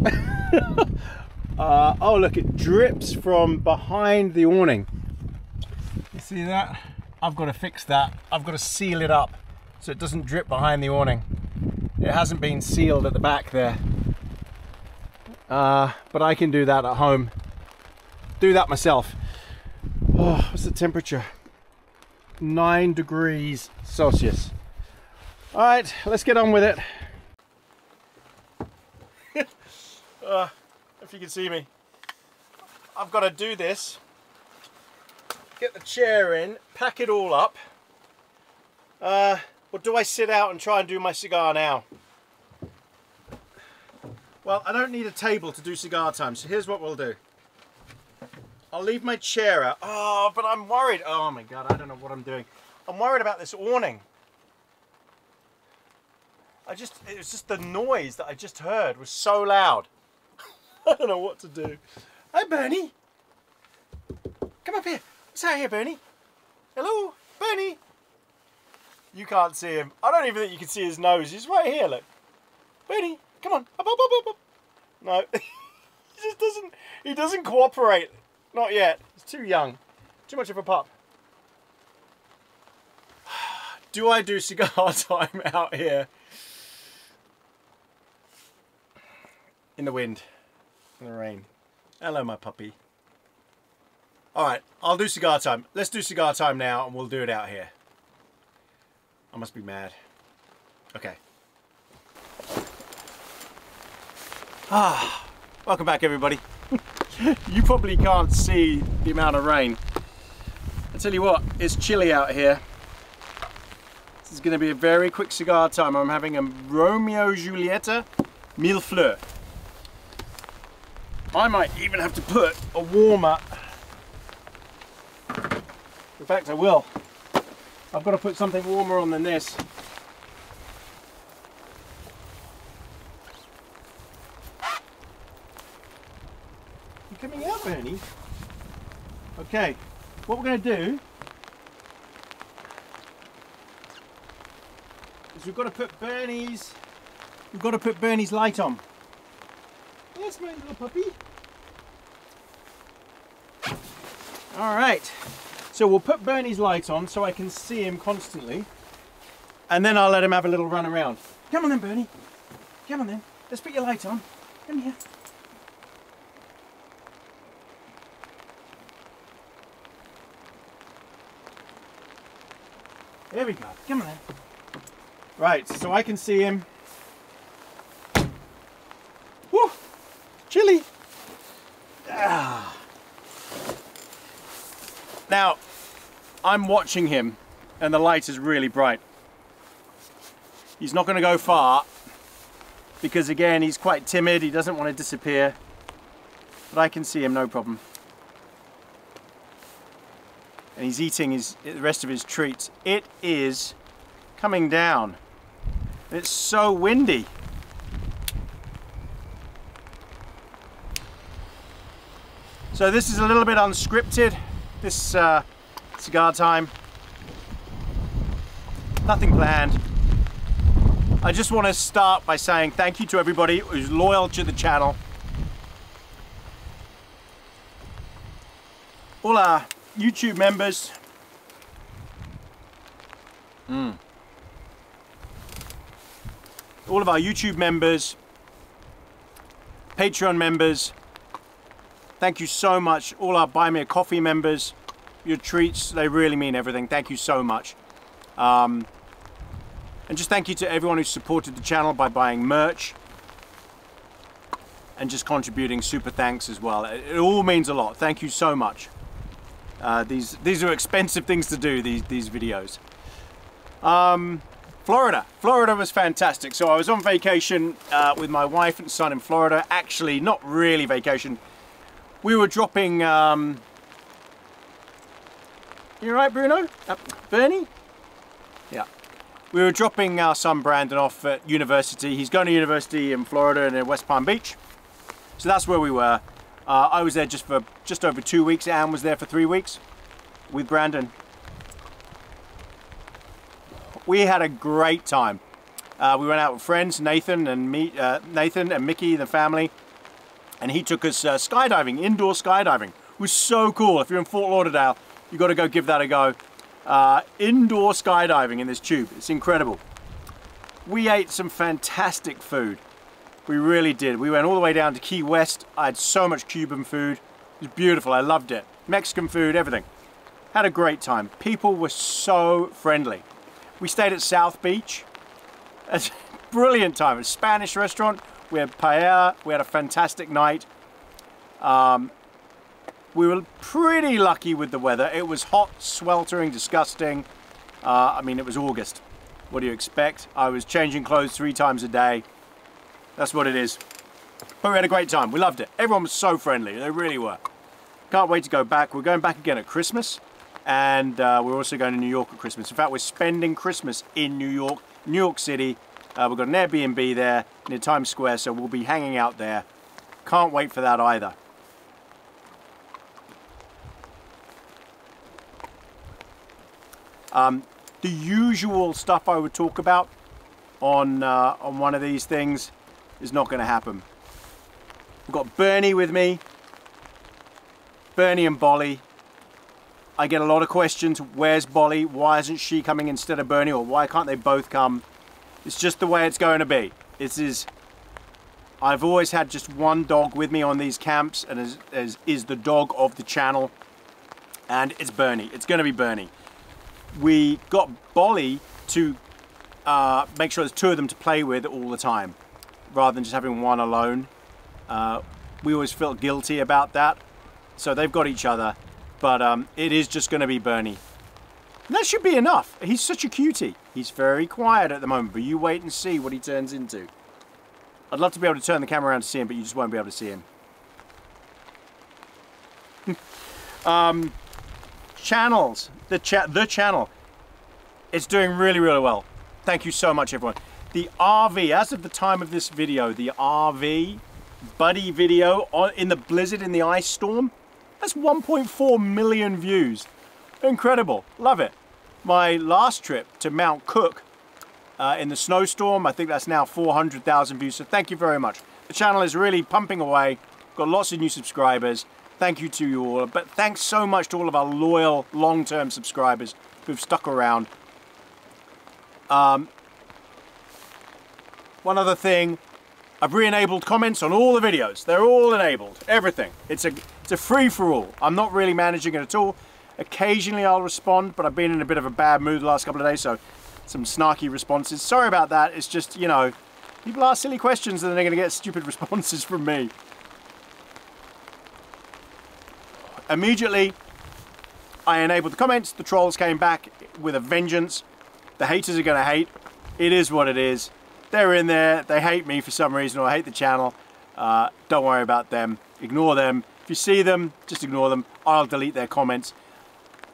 Oh look, it drips from behind the awning. You see that? I've got to fix that. I've got to seal it up so it doesn't drip behind the awning. It hasn't been sealed at the back there. But I can do that at home. Do that myself. Oh, what's the temperature? 9 degrees Celsius. All right, let's get on with it. If you can see me, I've got to do this. Get the chair in, pack it all up. Or do I sit out and try and do my cigar now? Well, I don't need a table to do cigar time, so here's what we'll do. I'll leave my chair out. Oh, but I'm worried. Oh my God, I don't know what I'm doing. I'm worried about this awning. It was just the noise that I just heard was so loud. I don't know what to do. Hi, Bernie. Come up here. What's out here, Bernie? Hello, Bernie. You can't see him. I don't even think you can see his nose. He's right here, look. Bernie, come on. Up, up, up, up, up. No, he just doesn't cooperate. Not yet. He's too young. Too much of a pup. Do I do cigar time out here? In the wind. In the rain. Hello, my puppy. All right, I'll do cigar time. Let's do cigar time now and we'll do it out here. I must be mad. Okay. Welcome back, everybody. You probably can't see the amount of rain. I tell you what, it's chilly out here. This is going to be a very quick cigar time. I'm having a Romeo Julieta Mille Fleurs. I might even have to put a warmer. In fact, I will. I've got to put something warmer on than this. You coming out, Bernie? Okay, what we're going to do is we've got to put Bernie's light on. Yes, my little puppy. All right. So we'll put Bernie's light on so I can see him constantly. And then I'll let him have a little run around. Come on then, Bernie. Come on then. Let's put your light on. Come here. There we go. Come on then. Right, so I can see him. Woo! Chilly. Ah. Now, I'm watching him and the light is really bright. He's not going to go far because, again, he's quite timid. He doesn't want to disappear. But I can see him, no problem. And he's eating the rest of his treats. It is coming down. It's so windy. So this is a little bit unscripted. This cigar time, nothing planned. I just want to start by saying thank you to everybody who's loyal to the channel. All our YouTube members. All of our YouTube members, Patreon members. Thank you so much. All our Buy Me a Coffee members, your treats, they really mean everything. Thank you so much. And just thank you to everyone who supported the channel by buying merch and just contributing. Super thanks as well. It all means a lot. Thank you so much. These are expensive things to do, these videos. Florida was fantastic. So I was on vacation with my wife and son in Florida. Actually, not really vacation. We were dropping, you all right, Bruno? Bernie? Yeah. We were dropping our son Brandon off at university. He's going to university in Florida in West Palm Beach. So that's where we were. I was there just over 2 weeks. Anne was there for 3 weeks with Brandon. We had a great time. We went out with friends, Nathan and Mickey, the family. And he took us skydiving, indoor skydiving. It was so cool. If you're in Fort Lauderdale, you've got to go give that a go. Indoor skydiving in this tube. It's incredible. We ate some fantastic food. We really did. We went all the way down to Key West. I had so much Cuban food. It was beautiful. I loved it. Mexican food, everything. Had a great time. People were so friendly. We stayed at South Beach. It's a brilliant time. A Spanish restaurant. We had paella. We had a fantastic night. We were pretty lucky with the weather. It was hot, sweltering, disgusting. I mean, it was August. What do you expect? I was changing clothes 3 times a day. That's what it is. But we had a great time. We loved it. Everyone was so friendly. They really were. Can't wait to go back. We're going back again at Christmas. And we're also going to New York at Christmas. In fact, we're spending Christmas in New York City. We've got an Airbnb there near Times Square, so we'll be hanging out there. Can't wait for that either. The usual stuff I would talk about on one of these things is not going to happen. We've got Bernie with me. Bernie and Bolly. I get a lot of questions. Where's Bolly? Why isn't she coming instead of Bernie? Or why can't they both come? It's just the way it's going to be. I've always had just one dog with me on these camps, and is the dog of the channel. And it's Bernie. It's going to be Bernie. We got Bolly to make sure there's two of them to play with all the time, rather than just having one alone. We always felt guilty about that. So they've got each other, but it is just going to be Bernie. And that should be enough. He's such a cutie. He's very quiet at the moment, but you wait and see what he turns into. I'd love to be able to turn the camera around to see him, but you just won't be able to see him. Channels. The channel. It's doing really, really well. Thank you so much, everyone. The RV, as of the time of this video, the RV buddy video in the blizzard, in the ice storm, that's 1.4 million views. Incredible. Love it. My last trip to Mount Cook in the snowstorm, I think that's now 400,000 views. So thank you very much. The channel is really pumping away. Got lots of new subscribers. Thank you to you all. But thanks so much to all of our loyal, long-term subscribers who've stuck around. One other thing, I've re-enabled comments on all the videos. They're all enabled, everything. It's a free-for-all. I'm not really managing it at all. Occasionally I'll respond, but I've been in a bit of a bad mood the last couple of days, so some snarky responses. Sorry about that. It's just, you know, people ask silly questions and then they're going to get stupid responses from me. Immediately, I enabled the comments. The trolls came back with a vengeance. The haters are going to hate. It is what it is. They're in there. They hate me for some reason, or I hate the channel. Don't worry about them. Ignore them. If you see them, just ignore them. I'll delete their comments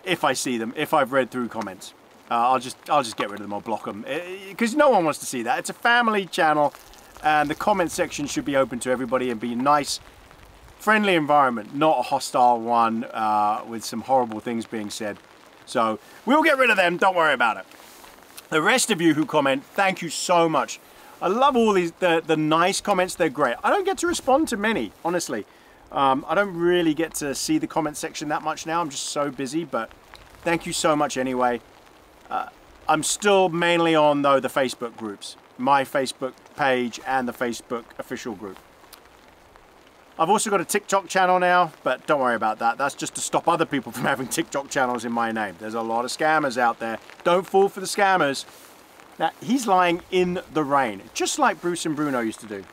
if I see them, if I've read through comments. I'll just get rid of them or block them, because no one wants to see that. It's a family channel, and the comment section should be open to everybody and be a nice, friendly environment, not a hostile one with some horrible things being said. So we'll get rid of them. Don't worry about it. The rest of you who comment, thank you so much. I love all these the nice comments. They're great. I don't get to respond to many, honestly. I don't really get to see the comment section that much now. I'm just so busy, but thank you so much anyway. I'm still mainly on, though, the Facebook groups. My Facebook page and the Facebook official group. I've also got a TikTok channel now, but don't worry about that. That's just to stop other people from having TikTok channels in my name. There's a lot of scammers out there. Don't fall for the scammers. Now, he's lying in the rain, just like Bruce and Bruno used to do.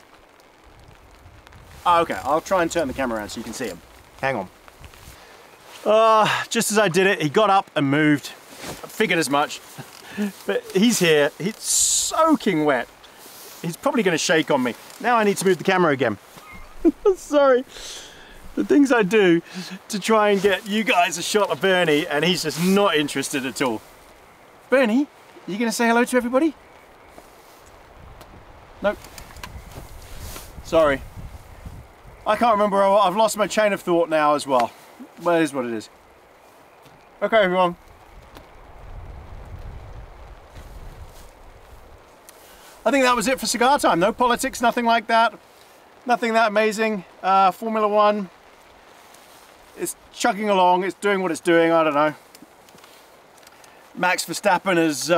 Okay, I'll try and turn the camera around so you can see him. Hang on. Just as I did it, he got up and moved. I figured as much. But he's here. He's soaking wet. He's probably going to shake on me. Now I need to move the camera again. Sorry. The things I do to try and get you guys a shot of Bernie, and he's just not interested at all. Bernie, are you going to say hello to everybody? Nope. Sorry. I can't remember. I've lost my chain of thought now as well. Well, it is what it is. Okay, everyone. I think that was it for cigar time. No politics, nothing like that. Nothing that amazing. Formula One. It's chugging along. It's doing what it's doing. I don't know. Max Verstappen has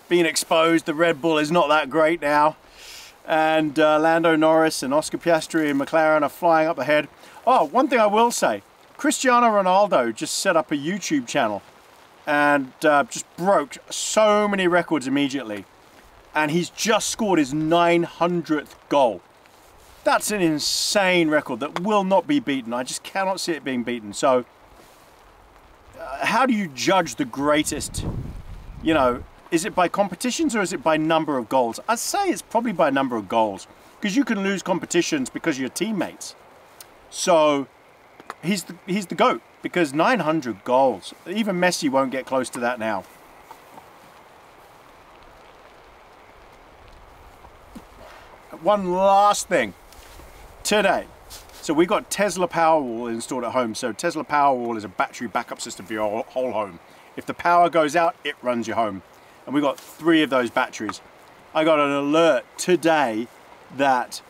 been exposed. The Red Bull is not that great now. And Lando Norris and Oscar Piastri and McLaren are flying up ahead. Oh, one thing I will say. Cristiano Ronaldo just set up a YouTube channel and just broke so many records immediately. And he's just scored his 900th goal. That's an insane record that will not be beaten. I just cannot see it being beaten. So, how do you judge the greatest? You know, is it by competitions or is it by number of goals? I'd say it's probably by number of goals, because you can lose competitions because of your teammates. So, he's the GOAT, because 900 goals. Even Messi won't get close to that now. One last thing. Today, so we got Tesla Powerwall installed at home. So Tesla Powerwall is a battery backup system for your whole home. If the power goes out, it runs your home. And we got 3 of those batteries. I got an alert today that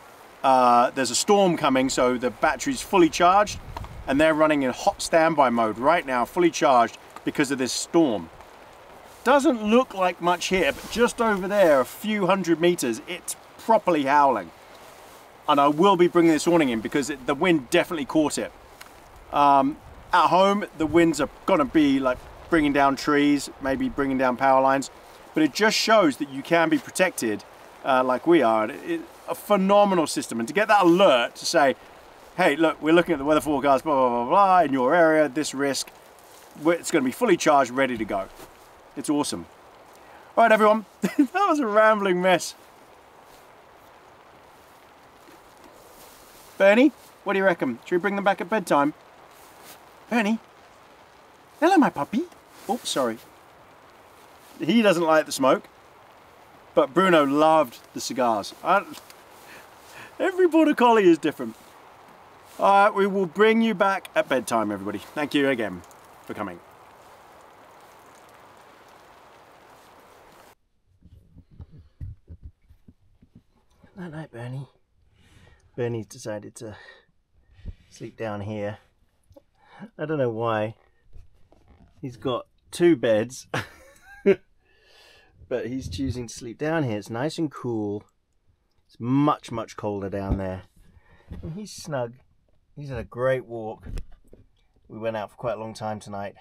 there's a storm coming, so the battery's fully charged, and they're running in hot standby mode right now, fully charged because of this storm. Doesn't look like much here, but just over there, a few hundred meters, it's properly howling. And I will be bringing this awning in because the wind definitely caught it. At home, the winds are gonna be like bringing down trees, maybe bringing down power lines, but it just shows that you can be protected like we are. It's a phenomenal system, and to get that alert to say, hey, look, we're looking at the weather forecast, blah, blah, blah, blah, in your area, this risk, it's gonna be fully charged, ready to go. It's awesome. All right, everyone, that was a rambling mess. Bernie, what do you reckon? Should we bring them back at bedtime? Bernie? Hello, my puppy. Oh, sorry. He doesn't like the smoke, but Bruno loved the cigars. Every Border Collie is different. All right, we will bring you back at bedtime, everybody. Thank you again for coming. Night night, Bernie. Bernie's decided to sleep down here. I don't know why. He's got 2 beds, but he's choosing to sleep down here. It's nice and cool. It's much, much colder down there. And he's snug. He's had a great walk. We went out for quite a long time tonight.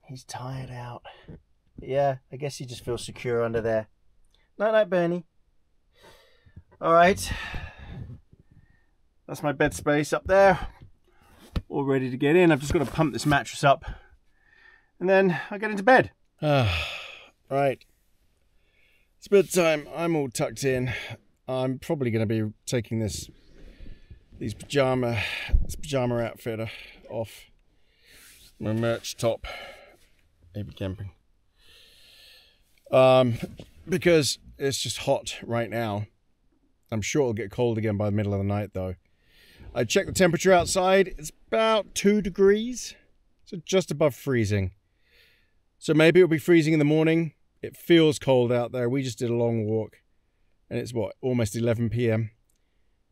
He's tired out. Yeah, I guess he just feels secure under there. Night night, Bernie. All right. That's my bed space up there. All ready to get in. I've just got to pump this mattress up and then I get into bed. Right. It's bedtime. I'm all tucked in. I'm probably going to be taking this pajama outfit off. My merch top. Maybe camping. Because it's just hot right now. I'm sure it'll get cold again by the middle of the night though. I checked the temperature outside. It's about 2 degrees. So just above freezing. So maybe it'll be freezing in the morning. It feels cold out there. We just did a long walk. And it's what, almost 11 p.m.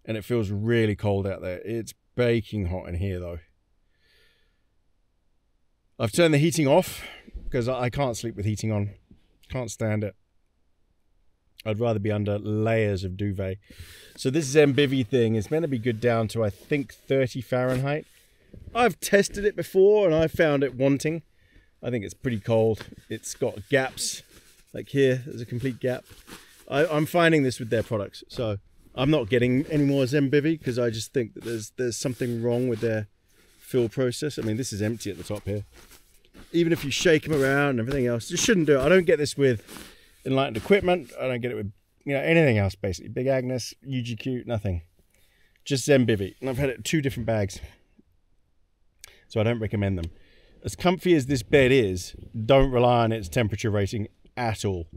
And it feels really cold out there. It's baking hot in here though. I've turned the heating off because I can't sleep with heating on. Can't stand it. I'd rather be under layers of duvet. So this Zembivy thing is meant to be good down to, I think, 30 Fahrenheit. I've tested it before and I found it wanting. I think it's pretty cold. It's got gaps. Like here, there's a complete gap. I'm finding this with their products. So I'm not getting any more Zembivy because I just think that there's something wrong with their fill process. I mean, this is empty at the top here. Even if you shake them around and everything else, you shouldn't do it. I don't get this with Enlightened equipment. I don't get it with, you know, anything else basically. Big Agnes, UGQ, nothing. Just Zembivy. And I've had it in 2 different bags. So I don't recommend them. As comfy as this bed is, don't rely on its temperature rating at all.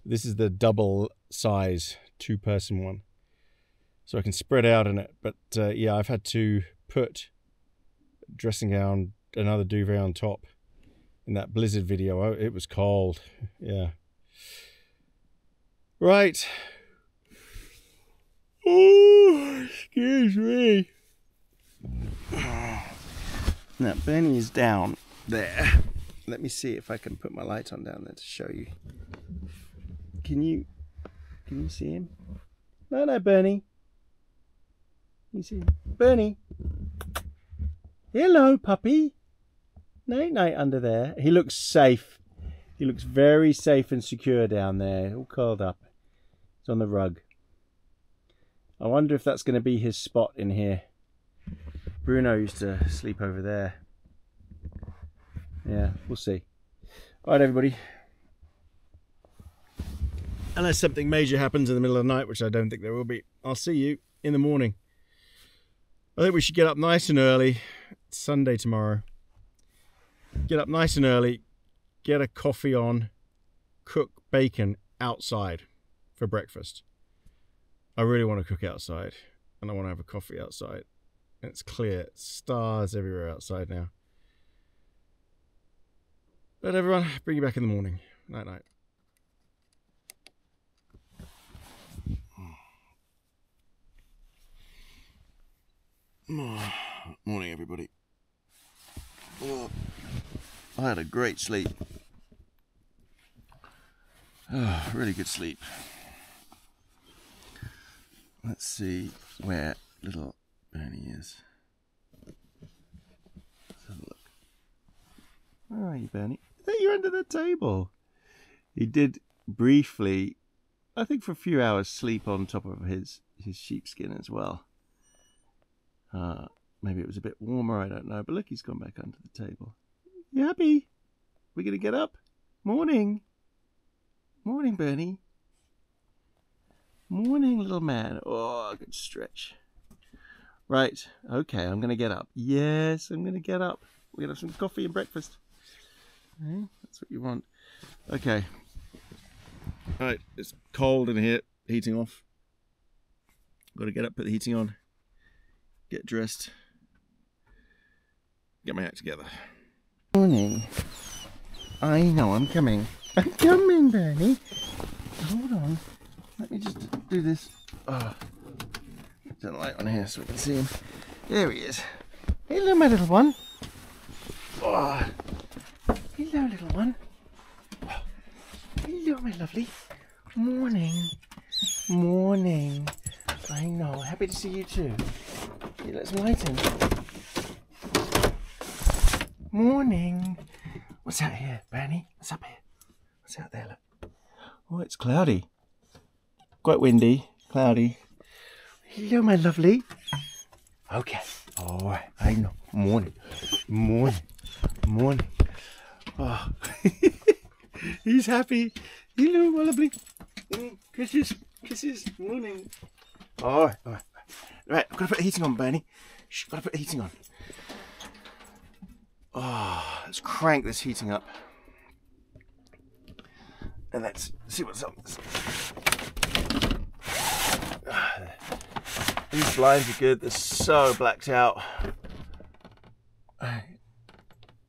This is the double size 2-person one. So I can spread out in it. But yeah, I've had to put a dressing gown, another duvet on top. In that blizzard video, oh, it was cold. Yeah. Right. Oh, excuse me. Now, Bernie is down there. Let me see if I can put my light on down there to show you. Can you see him? No, Bernie. You see him? Bernie. Hello, puppy. Night night under there. He looks safe. He looks very safe and secure down there, all curled up. It's on the rug. I wonder if that's going to be his spot in here. Bruno used to sleep over there. Yeah, we'll see. All right, everybody. Unless something major happens in the middle of the night, which I don't think there will be, I'll see you in the morning. I think we should get up nice and early. It's Sunday tomorrow. Get up nice and early, get a coffee on, cook bacon outside for breakfast. I really want to cook outside and I want to have a coffee outside. And it's clear, stars everywhere outside now. But everyone, bring you back in the morning. Night night. Morning, everybody. Oh, I had a great sleep. Oh, really good sleep. Let's see where little Bernie is. are you, Bernie? There, you're under the table. He did briefly, I think for a few hours, sleep on top of his sheepskin as well. Maybe it was a bit warmer, I don't know. But look, he's gone back under the table. You happy? We're going to get up? Morning. Morning, Bernie. Morning, little man. Oh, good stretch. Right. Okay, I'm going to get up. Yes, I'm going to get up. We're going to have some coffee and breakfast. Okay, that's what you want. Okay. Right, it's cold in here. Heating off. Got to get up, put the heating on. Get dressed. Get my act together. Morning. I know, I'm coming. I'm coming, Bernie. Hold on. Let me just do this. Oh, turn the light on here so we can see him. There he is. Hello, my little one. Oh, hello, little one. Oh, hello, my lovely. Morning. Morning. I know. Happy to see you too. You let some light in. Morning. What's out here, Bernie? What's up here? What's out there? Look. Oh, it's cloudy. Quite windy. Cloudy. Hello, my lovely. Okay. All right. I know. Morning. Morning. Morning. Oh. He's happy. Hello, my lovely. Kisses. Kisses. Morning. All right. All right. Right. I've got to put the heating on, Bernie. Shh. Got to put the heating on. Oh, let's crank this heating up. And let's see what's up. These blinds are good. They're so blacked out.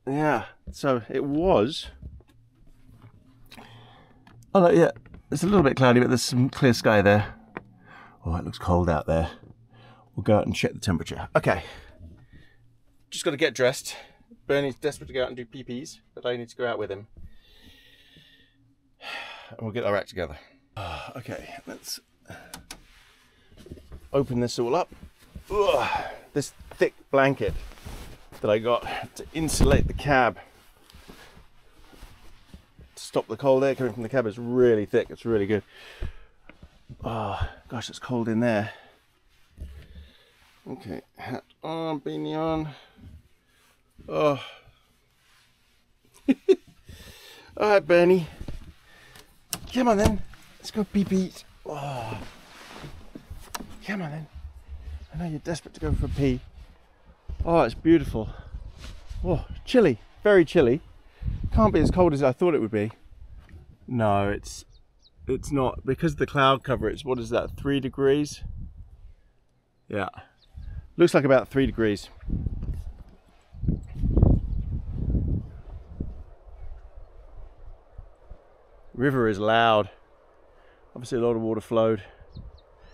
Yeah, so it was. Oh, no, yeah. It's a little bit cloudy, but there's some clear sky there. Oh, it looks cold out there. We'll go out and check the temperature. Okay. Just got to get dressed. Bernie's desperate to go out and do pee-pees, but I need to go out with him. And we'll get our act together. Okay, let's open this all up. Ugh, this thick blanket that I got to insulate the cab, to stop the cold air coming from the cab, is really thick. It's really good. Oh, gosh, it's cold in there. Okay, hat on, beanie on. Oh. All right, Bernie. Come on then. Let's go pee-pee. Oh. Come on then. I know you're desperate to go for a pee. Oh, it's beautiful. Oh, chilly. Very chilly. Can't be as cold as I thought it would be. No, it's not. Because of the cloud cover, it's, what is that, 3 degrees? Yeah. Looks like about 3 degrees. River is loud. Obviously a lot of water flowed.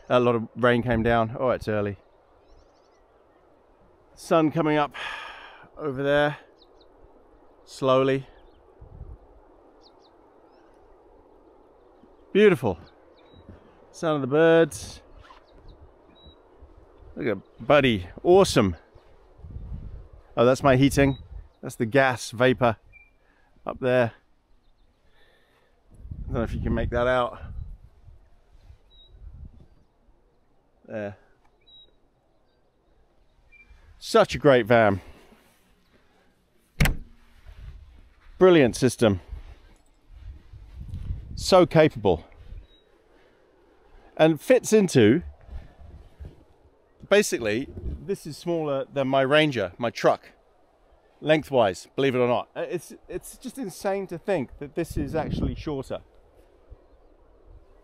A lot of rain came down. Oh, it's early. Sun coming up over there. Slowly. Beautiful. Sound of the birds. Look at Buddy. Awesome. Oh, that's my heating. That's the gas vapor up there. I don't know if you can make that out. There. Such a great van. Brilliant system. So capable. And fits into, basically, this is smaller than my Ranger, my truck. Lengthwise, believe it or not. It's just insane to think that this is actually shorter.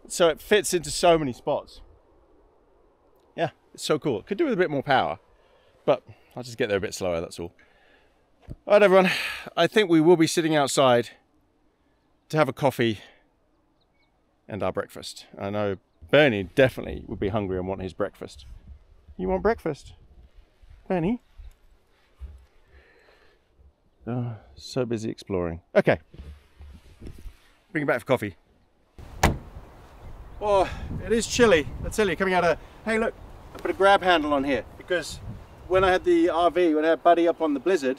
So it fits into so many spots. Yeah, it's so cool. Could do with a bit more power, but I'll just get there a bit slower, that's all. All right, everyone. I think we will be sitting outside to have a coffee and our breakfast. I know Bernie definitely would be hungry and want his breakfast. You want breakfast, Bernie? Oh, so busy exploring. Okay. Bring it back for coffee. Oh, it is chilly. I tell you, coming out of... Hey, look, I put a grab handle on here because when I had the RV, when I had Buddy up on the Blizzard,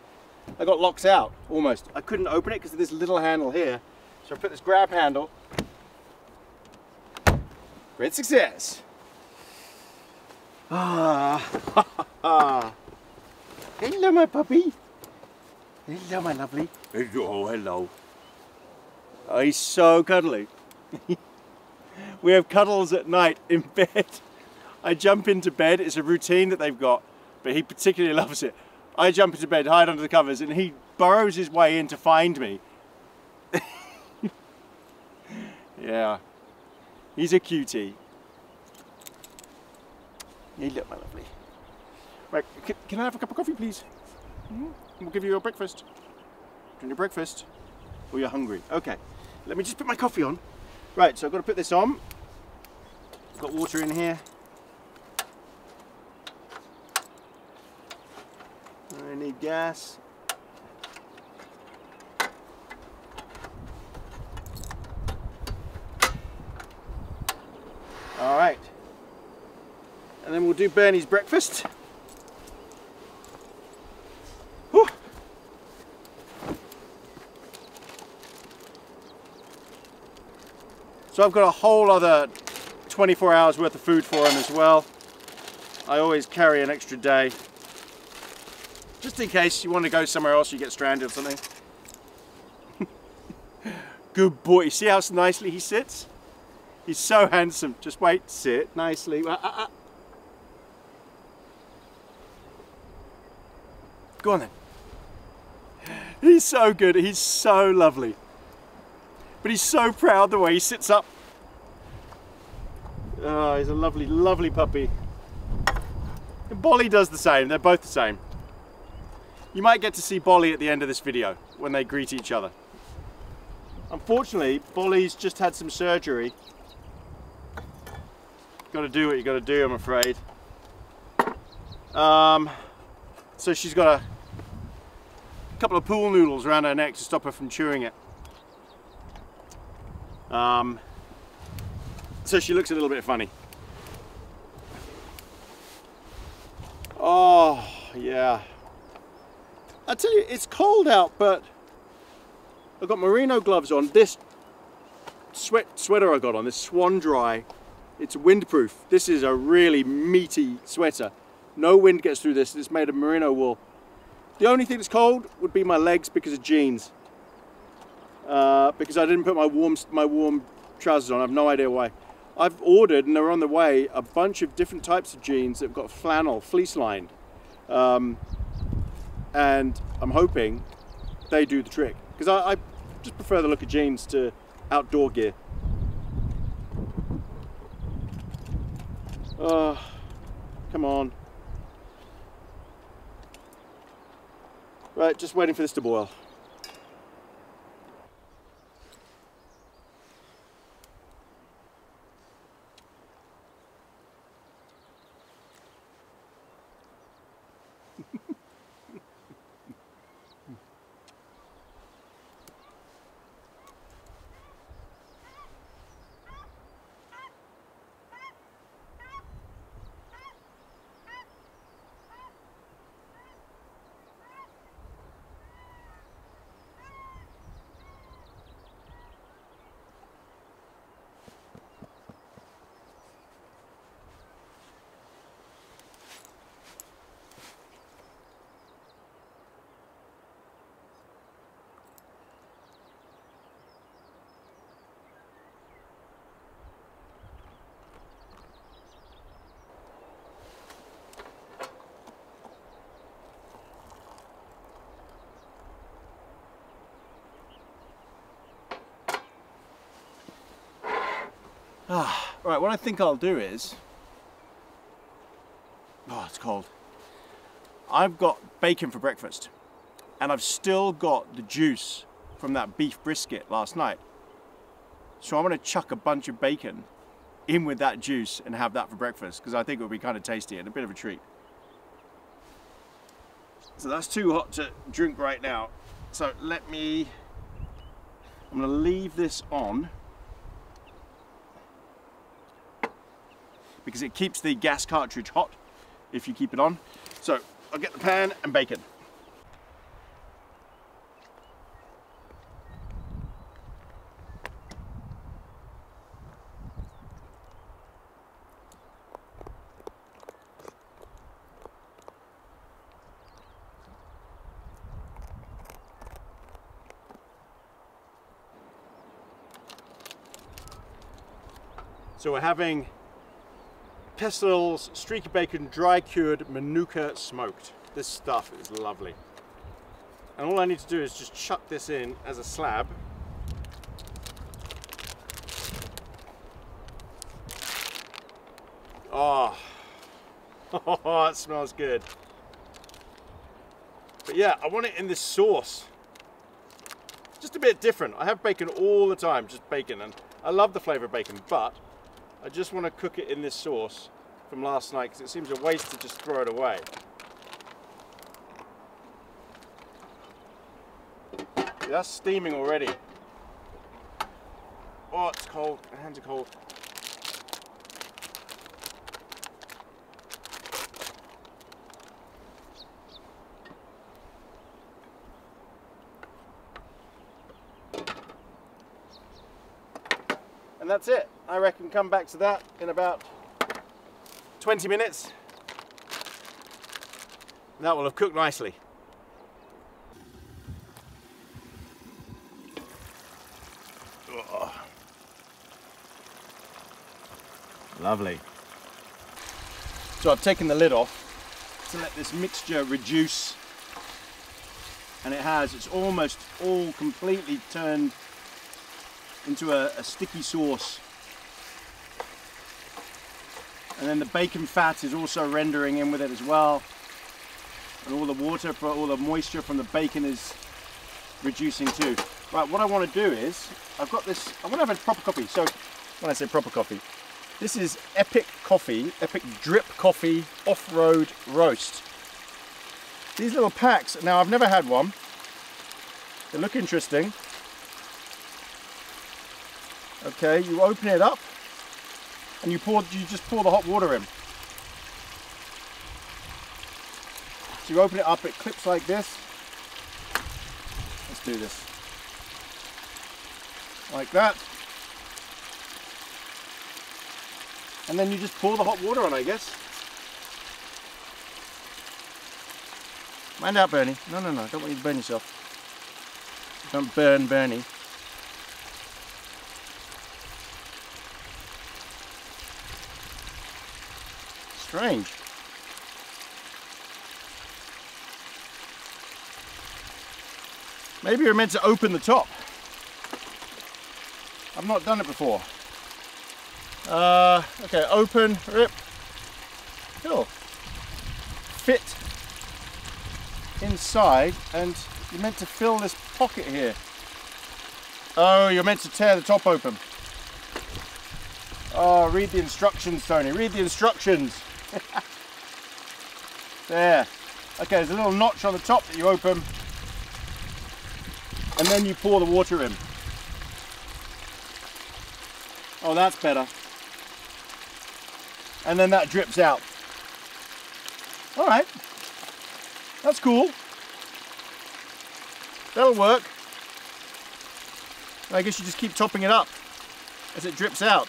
I got locked out, almost. I couldn't open it because of this little handle here. So I put this grab handle. Great success. Ah. Hello, my puppy. Hello, my lovely. Hello, hello. Oh, he's so cuddly. We have cuddles at night in bed. I jump into bed. It's a routine that they've got, but he particularly loves it. I jump into bed, hide under the covers, and he burrows his way in to find me. Yeah, he's a cutie. Hey, look, my lovely. Right, can I have a cup of coffee, please? We'll give you your breakfast. Drink your breakfast. Or you're hungry. Okay, let me just put my coffee on. Right, so I've got to put this on. I've got water in here. I need gas. All right. And then we'll do Bernie's breakfast. Whew. So I've got a whole other 24 hours worth of food for him as well. I always carry an extra day. Just in case you want to go somewhere else, you get stranded or something. Good boy. You see how nicely he sits? He's so handsome. Just wait, sit nicely. Go on then. He's so good. He's so lovely. But he's so proud the way he sits up. Oh, he's a lovely, lovely puppy. And Bolly does the same. They're both the same. You might get to see Bolly at the end of this video when they greet each other. Unfortunately, Bolly's just had some surgery. Got to do what you got to do, I'm afraid. So she's got a couple of pool noodles around her neck to stop her from chewing it. So she looks a little bit funny. Oh, yeah. I tell you, it's cold out, but I've got merino gloves on. This sweater I got on, this Swan Dry, it's windproof. This is a really meaty sweater. No wind gets through this. It's made of merino wool. The only thing that's cold would be my legs because of jeans. Because I didn't put my warm trousers on. I have no idea why. I've ordered, and they're on the way, a bunch of different types of jeans that have got flannel, fleece lined. And I'm hoping they do the trick. Because I just prefer the look of jeans to outdoor gear. Oh, come on. Right, just waiting for this to boil. Right, what I think I'll do is, oh, it's cold. I've got bacon for breakfast, and I've still got the juice from that beef brisket last night. So I'm going to chuck a bunch of bacon in with that juice and have that for breakfast, because I think it would be kind of tasty and a bit of a treat. So that's too hot to drink right now. So I'm going to leave this on, because it keeps the gas cartridge hot if you keep it on. So I'll get the pan and bacon. So we're having Pestil's streaky bacon dry cured Manuka smoked. This stuff is lovely. And all I need to do is just chuck this in as a slab. Oh, it smells good. But yeah, I want it in this sauce. Just a bit different. I have bacon all the time, just bacon, and I love the flavour of bacon, but I just want to cook it in this sauce from last night because it seems a waste to just throw it away. See, that's steaming already. Oh, it's cold. My hands are cold. And that's it. I reckon come back to that in about 20 minutes. That will have cooked nicely. Oh. Lovely. So I've taken the lid off to let this mixture reduce, and it's almost all completely turned into a sticky sauce. And then the bacon fat is also rendering in with it as well. And all the water, all the moisture from the bacon is reducing too. Right, what I want to do is, I've got this, I want to have a proper coffee. So when I say proper coffee, this is Epic Coffee, Epic Drip Coffee Off-Road Roast. These little packs, now I've never had one. They look interesting. Okay, you open it up and you just pour the hot water in. So you open it up, it clips like this. Let's do this. Like that. And then you just pour the hot water on, I guess. Mind out, Bernie. No, no, no, I don't want you to burn yourself. Don't burn Bernie. Strange. Maybe you're meant to open the top. I've not done it before. Okay, open, rip. Cool. Fit inside, and you're meant to fill this pocket here. Oh, you're meant to tear the top open. Oh, read the instructions, Tony. Read the instructions. There. Okay, there's a little notch on the top that you open, and then you pour the water in. Oh, that's better. And then that drips out. All right, that's cool. That'll work. I guess you just keep topping it up as it drips out.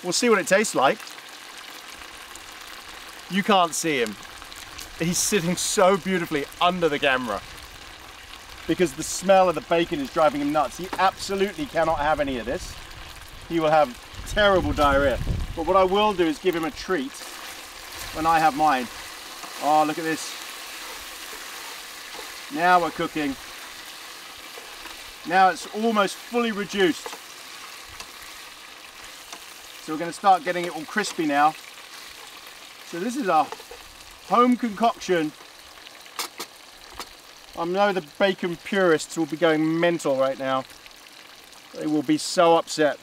We'll see what it tastes like. You can't see him. He's sitting so beautifully under the camera because the smell of the bacon is driving him nuts. He absolutely cannot have any of this. He will have terrible diarrhea. But what I will do is give him a treat when I have mine. Oh, look at this. Now we're cooking. Now it's almost fully reduced. So we're going to start getting it all crispy now. So this is our home concoction. I know the bacon purists will be going mental right now. They will be so upset.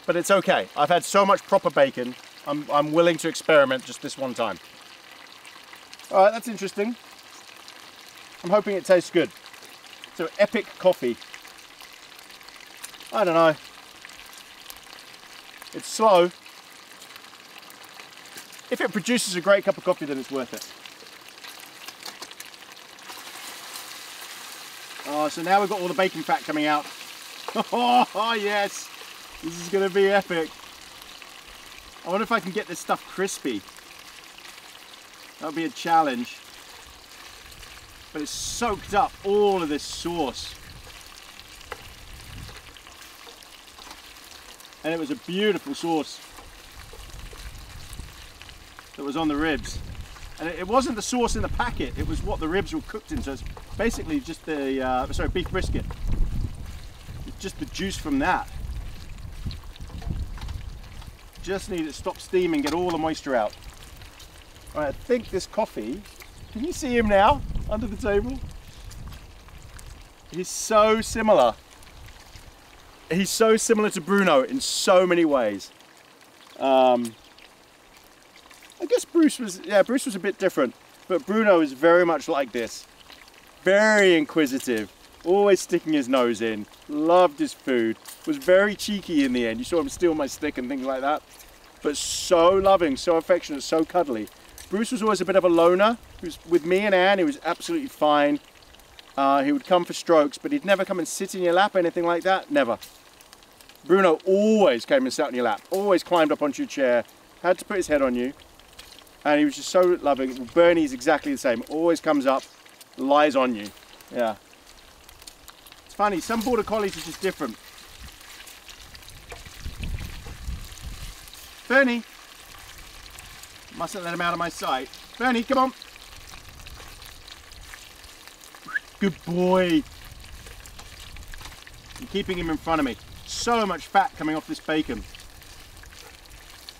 But it's okay. I've had so much proper bacon. I'm willing to experiment just this one time. All right, that's interesting. I'm hoping it tastes good. So Epic Coffee. I don't know. It's slow. If it produces a great cup of coffee, then it's worth it. Oh, so now we've got all the bacon fat coming out. Oh, yes. This is going to be epic. I wonder if I can get this stuff crispy. That'll be a challenge. But it's soaked up all of this sauce. And it was a beautiful sauce that was on the ribs. And it wasn't the sauce in the packet, it was what the ribs were cooked in. So it's basically just the, beef brisket. It's just the juice from that. Just need it to stop steaming, get all the moisture out. All right, I think this coffee, can you see him now under the table? He's so similar. He's so similar to Bruno in so many ways. I guess Bruce was a bit different, but Bruno is very much like this. Very inquisitive, always sticking his nose in, loved his food, was very cheeky in the end. You saw him steal my stick and things like that. But so loving, so affectionate, so cuddly. Bruce was always a bit of a loner. He was with me and Anne, he was absolutely fine. He would come for strokes, but he'd never come and sit in your lap, anything like that, never. Bruno always came and sat in your lap, always climbed up onto your chair, had to put his head on you. And he was just so loving. Bernie's exactly the same, always comes up, lies on you. Yeah. It's funny, some border collies are just different. Bernie! Mustn't let him out of my sight. Bernie, come on! Good boy! I'm keeping him in front of me. So much fat coming off this bacon.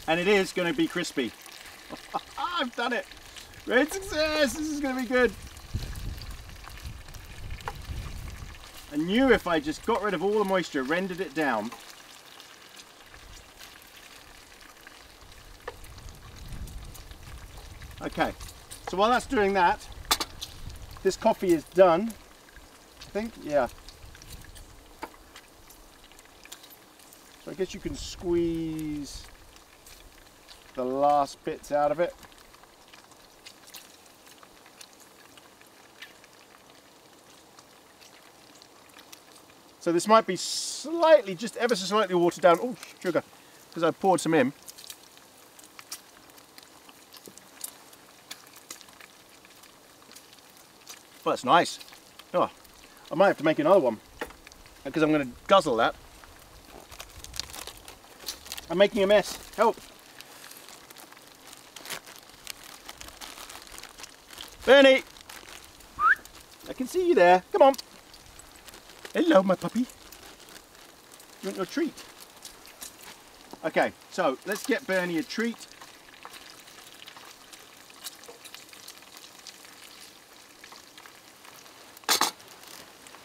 And it is going to be crispy. I've done it! Great success! This is going to be good. I knew if I just got rid of all the moisture, rendered it down. Okay, so while that's doing that, this coffee is done, I think, yeah. So I guess you can squeeze the last bits out of it. So this might be slightly, just ever so slightly watered down. Oh, sugar, because I poured some in. Well, that's nice. Oh, I might have to make another one because I'm going to guzzle that. I'm making a mess. Help. Bernie! I can see you there. Come on. Hello, my puppy. You want your treat? Okay, so let's get Bernie a treat.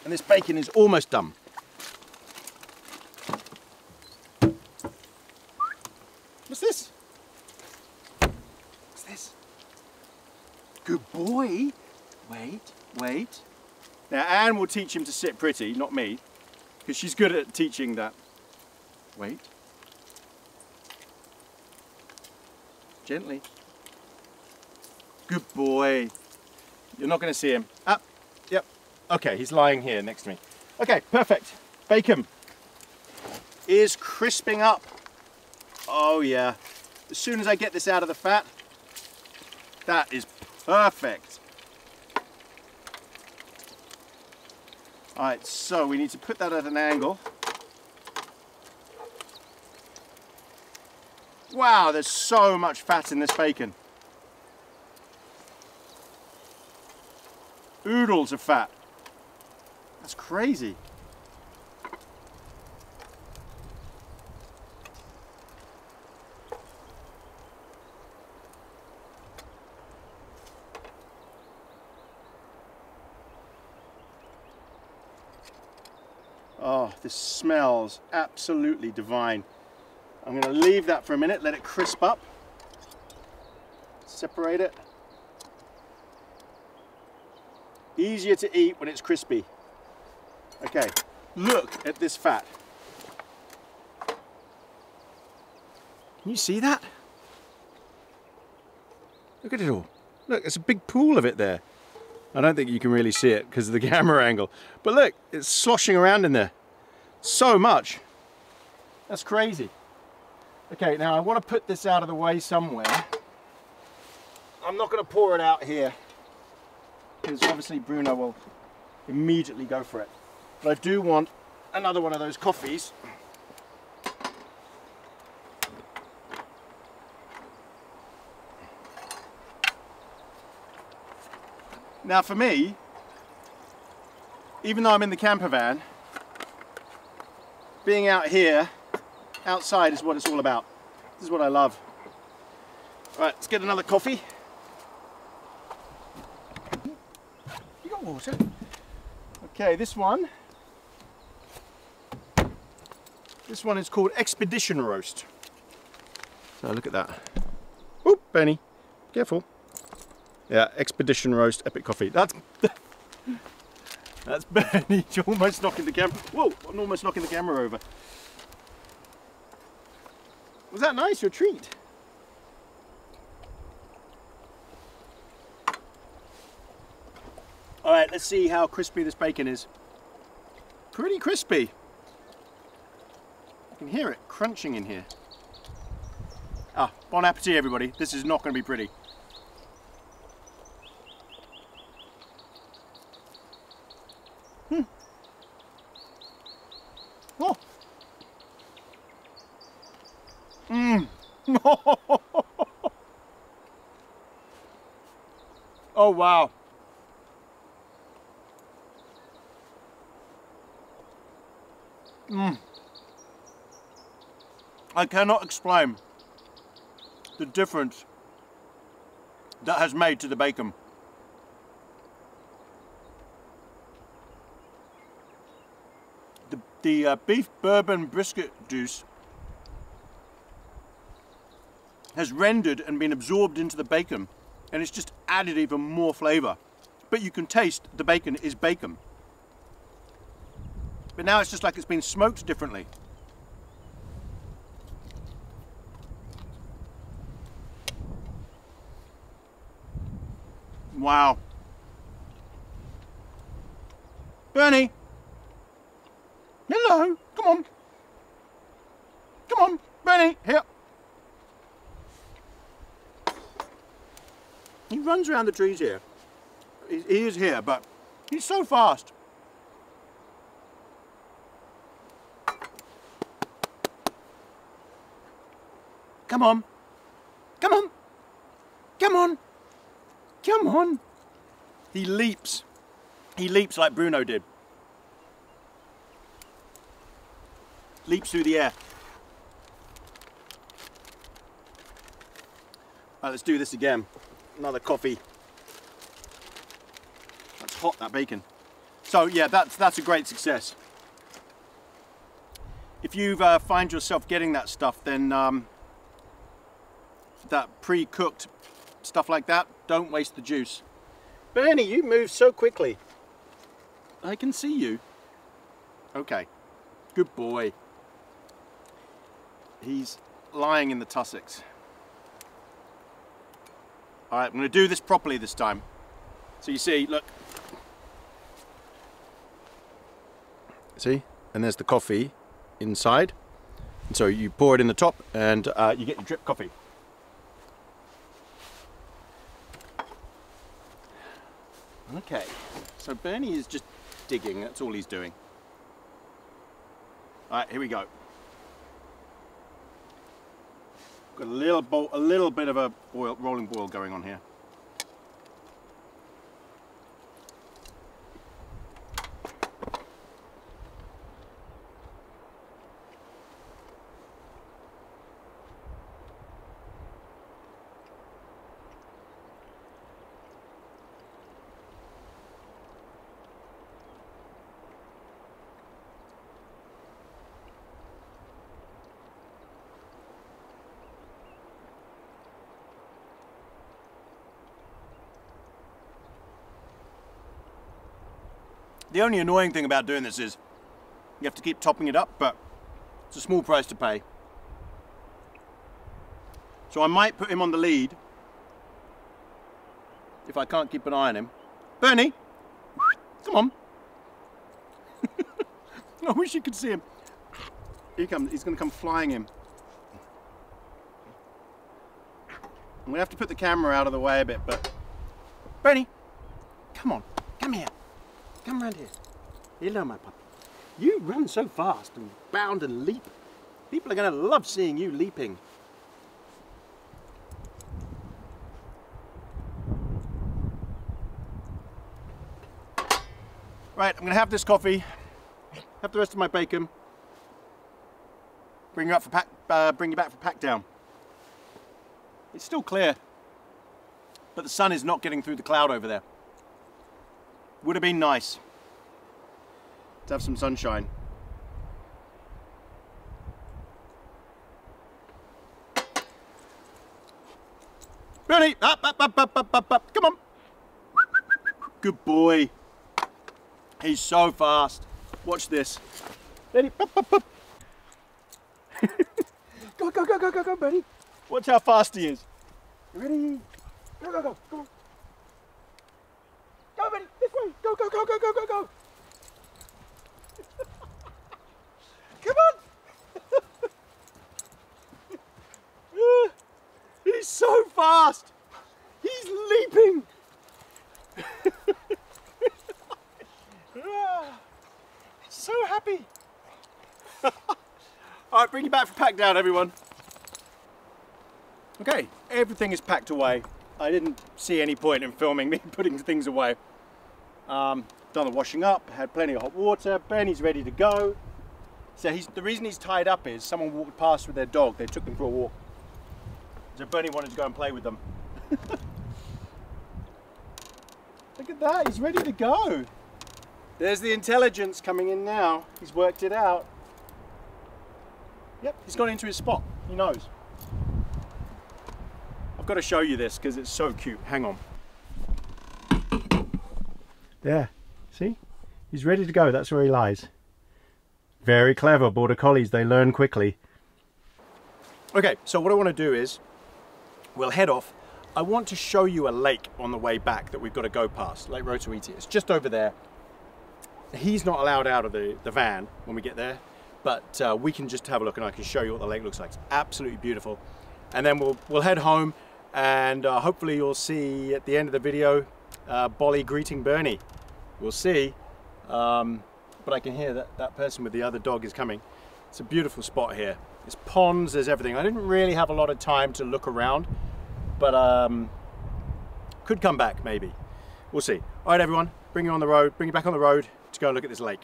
And this bacon is almost done. What's this? What's this? Good boy. Wait, wait. Now Anne will teach him to sit pretty, not me, because she's good at teaching that. Wait. Gently. Good boy. You're not going to see him. Up. Yep. Okay, he's lying here next to me. Okay, perfect. Bacon is crisping up. Oh yeah. As soon as I get this out of the fat, that is perfect. Alright, so we need to put that at an angle. Wow, there's so much fat in this bacon. Oodles of fat. That's crazy. Oh, this smells absolutely divine. I'm going to leave that for a minute, let it crisp up. Separate it. Easier to eat when it's crispy. Okay, look at this fat. Can you see that? Look at it all. Look, there's a big pool of it there. I don't think you can really see it because of the camera angle. But look, it's sloshing around in there. So much. That's crazy. Okay, now I want to put this out of the way somewhere. I'm not going to pour it out here because obviously Bruno will immediately go for it. But I do want another one of those coffees Now for me, even though I'm in the camper van, being out here, outside is what it's all about. This is what I love. Right, let's get another coffee. You got water? Okay, this one is called Expedition Roast. So look at that. Oop, Benny, careful. Yeah, Expedition Roast Epic Coffee. That's Benny. You're almost knocking the camera. Whoa, I'm almost knocking the camera over. Was that nice? Your treat? All right, let's see how crispy this bacon is. Pretty crispy. I can hear it crunching in here. Ah, bon appetit, everybody. This is not going to be pretty. Oh. Oh, wow. I cannot explain the difference that has made to the bacon. The beef bourbon brisket juice has rendered and been absorbed into the bacon, and it's just added even more flavour. But you can taste the bacon is bacon. But now it's just like it's been smoked differently. Wow. Bernie! Hello! Come on! Come on, Bernie! Here! He runs around the trees here. He is here, but he's so fast. Come on. Come on. Come on. Come on. He leaps. He leaps like Bruno did. Leaps through the air. Right, let's do this again. Another coffee. That's hot, that bacon. So yeah, that's a great success. If you find yourself getting that stuff, then that pre-cooked stuff like that, don't waste the juice. Bernie, you move so quickly. I can see you. Okay, good boy. He's lying in the tussocks. All right, I'm going to do this properly this time. So you see, look. See? And there's the coffee inside. And so you pour it in the top and you get your drip coffee. Okay, so Bernie is just digging, that's all he's doing. All right, here we go. Got a little bit of a rolling boil going on here. The only annoying thing about doing this is you have to keep topping it up, but it's a small price to pay. So I might put him on the lead if I can't keep an eye on him. Bernie, come on. I wish you could see him. Here he comes, he's going to come flying in. I'm going to have to put the camera out of the way a bit, but... Bernie, come on, come here. Come around here. Hello, my puppy. You run so fast and bound and leap. People are going to love seeing you leaping. Right, I'm gonna have this coffee, have the rest of my bacon, bring you back for pack down. It's still clear, but the sun is not getting through the cloud over there. Would have been nice to have some sunshine. Bernie, up, come on. Good boy. He's so fast. Watch this. Bernie, up. Go, Bernie. Watch how fast he is. You ready? Go, come on. Go, Bernie, this way. Go. Come on. He's so fast. He's leaping. So happy. All right, bring you back for pack down, everyone. Okay, everything is packed away. I didn't see any point in filming me putting things away. Done the washing up, had plenty of hot water. Bernie's ready to go. So the reason he's tied up is someone walked past with their dog. They took them for a walk. So Bernie wanted to go and play with them. Look at that, he's ready to go. There's the intelligence coming in now. He's worked it out. Yep, he's gone into his spot. He knows. I've got to show you this because it's so cute. Hang on. There, see? He's ready to go. That's where he lies. Very clever border collies. They learn quickly. Okay, so what I want to do is we'll head off. I want to show you a lake on the way back that we've got to go past, Lake Rotoiti. It's just over there. He's not allowed out of the van when we get there, but we can just have a look and I can show you what the lake looks like. It's absolutely beautiful. And then we'll head home and hopefully you'll see at the end of the video Bolly greeting Bernie. We'll see, but I can hear that person with the other dog is coming. It's a beautiful spot here. There's ponds, there's everything. I didn't really have a lot of time to look around, but could come back maybe. We'll see. All right, everyone, bring you on the road, bring you back on the road to go and look at this lake.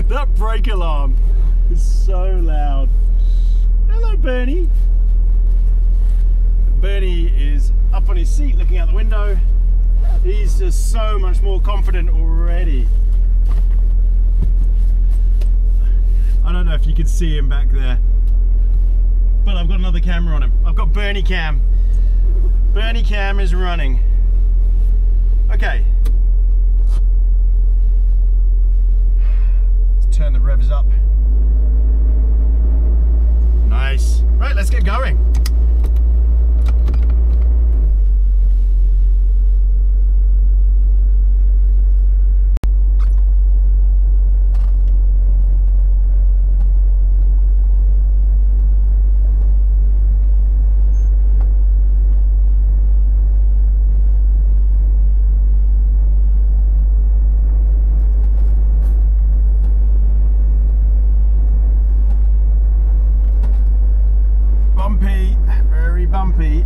That brake alarm is so loud. Hello, Bernie. Bernie is up on his seat looking out the window. He's just so much more confident already. I don't know if you can see him back there, but I've got another camera on him. I've got Bernie Cam. Bernie Cam is running. Okay. Let's turn the revs up. Nice. Right, let's get going. Very bumpy.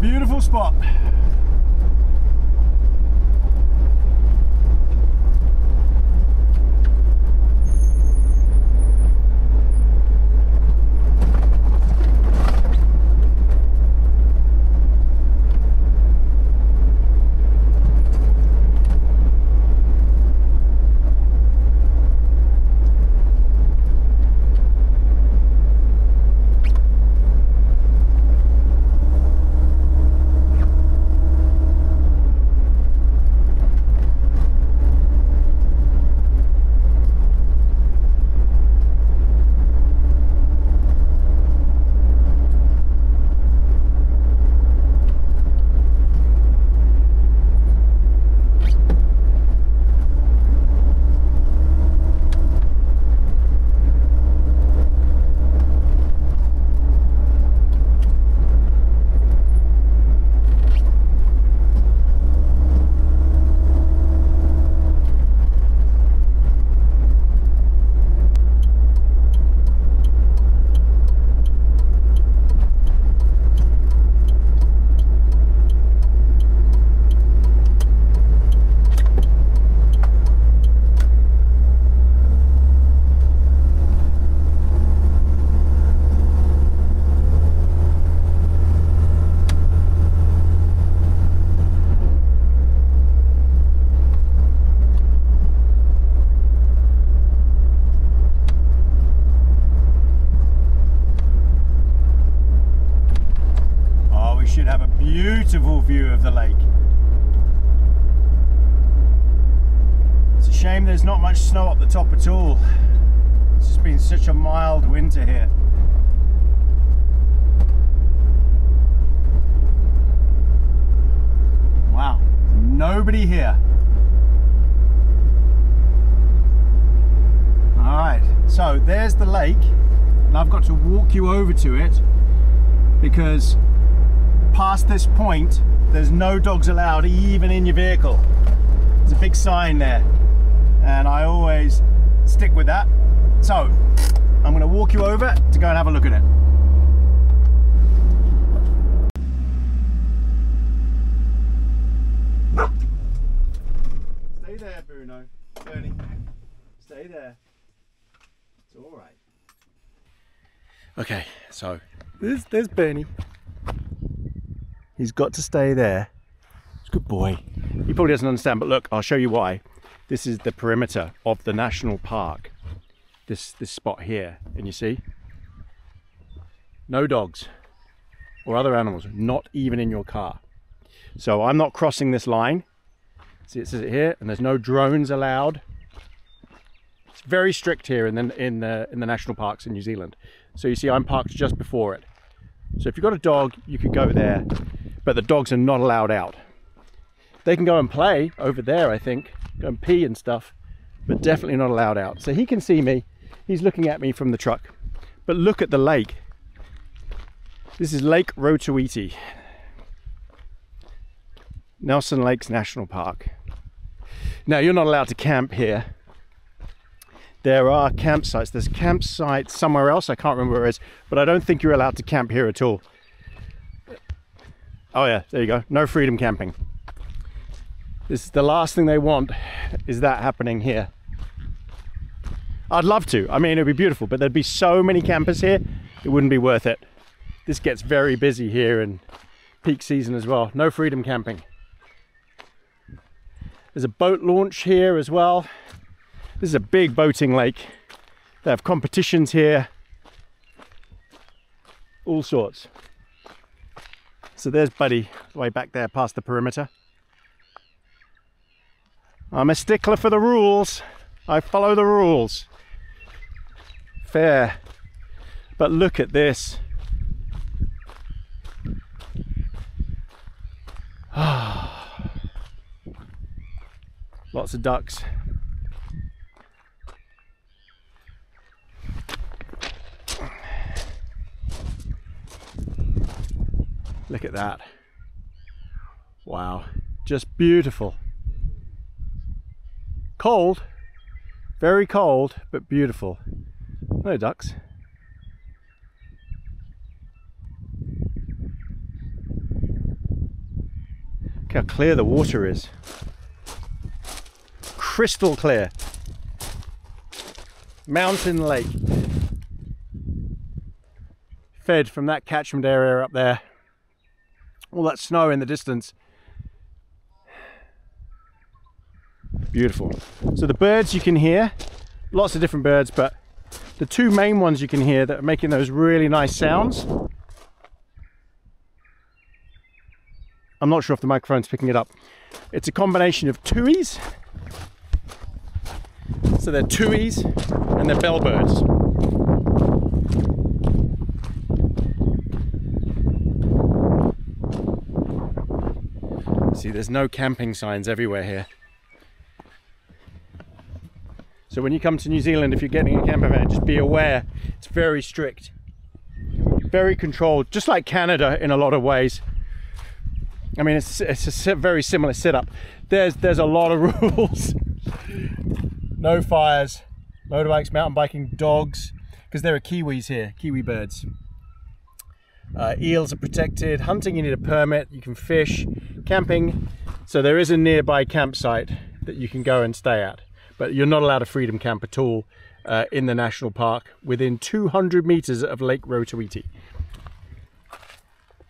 Beautiful spot. Beautiful view of the lake. It's a shame there's not much snow up the top at all. It's just been such a mild winter here. Wow, nobody here. All right, so there's the lake, and I've got to walk you over to it because past this point, there's no dogs allowed even in your vehicle. There's a big sign there, and I always stick with that. So, I'm going to walk you over to go and have a look at it. Stay there, Bruno. Bernie. Stay there. It's all right. Okay, so there's Bernie. He's got to stay there. He's a good boy. He probably doesn't understand, but look, I'll show you why. This is the perimeter of the national park. This spot here, and you see? No dogs or other animals, not even in your car. So I'm not crossing this line. See, it says it here, and there's no drones allowed. It's very strict here in the national parks in New Zealand. So you see, I'm parked just before it. So if you've got a dog, you could go there, but the dogs are not allowed out. They can go and play over there, I think, go and pee and stuff, but definitely not allowed out. So he can see me. He's looking at me from the truck. But look at the lake. This is Lake Rotoiti, Nelson Lakes National Park. Now, you're not allowed to camp here. There are campsites. There's campsites somewhere else. I can't remember where it is, but I don't think you're allowed to camp here at all. Oh yeah, there you go. No freedom camping. This is the last thing they want, is that happening here. I'd love to. I mean, it'd be beautiful, but there'd be so many campers here, it wouldn't be worth it. This gets very busy here in peak season as well. No freedom camping. There's a boat launch here as well. This is a big boating lake. They have competitions here. All sorts. So there's Buddy, way back there past the perimeter. I'm a stickler for the rules. I follow the rules. Fair. But look at this. Lots of ducks. Look at that. Wow, just beautiful. Cold, very cold, but beautiful. No ducks. Look how clear the water is. Crystal clear. Mountain lake. Fed from that catchment area up there. All that snow in the distance. Beautiful. So the birds you can hear, lots of different birds, but the two main ones you can hear that are making those really nice sounds. I'm not sure if the microphone's picking it up. It's a combination of tuis. So they're tuis and they're bellbirds. See, there's no camping signs everywhere here. So when you come to New Zealand, if you're getting a camper van, just be aware, it's very strict, very controlled, just like Canada in a lot of ways. I mean, it's a very similar setup. There's a lot of rules. No fires, motorbikes, mountain biking, dogs, because there are kiwis here, kiwi birds. Eels are protected. Hunting, you need a permit. You can fish. Camping, so there is a nearby campsite that you can go and stay at, but you're not allowed a freedom camp at all in the national park within 200 meters of Lake Rotoiti.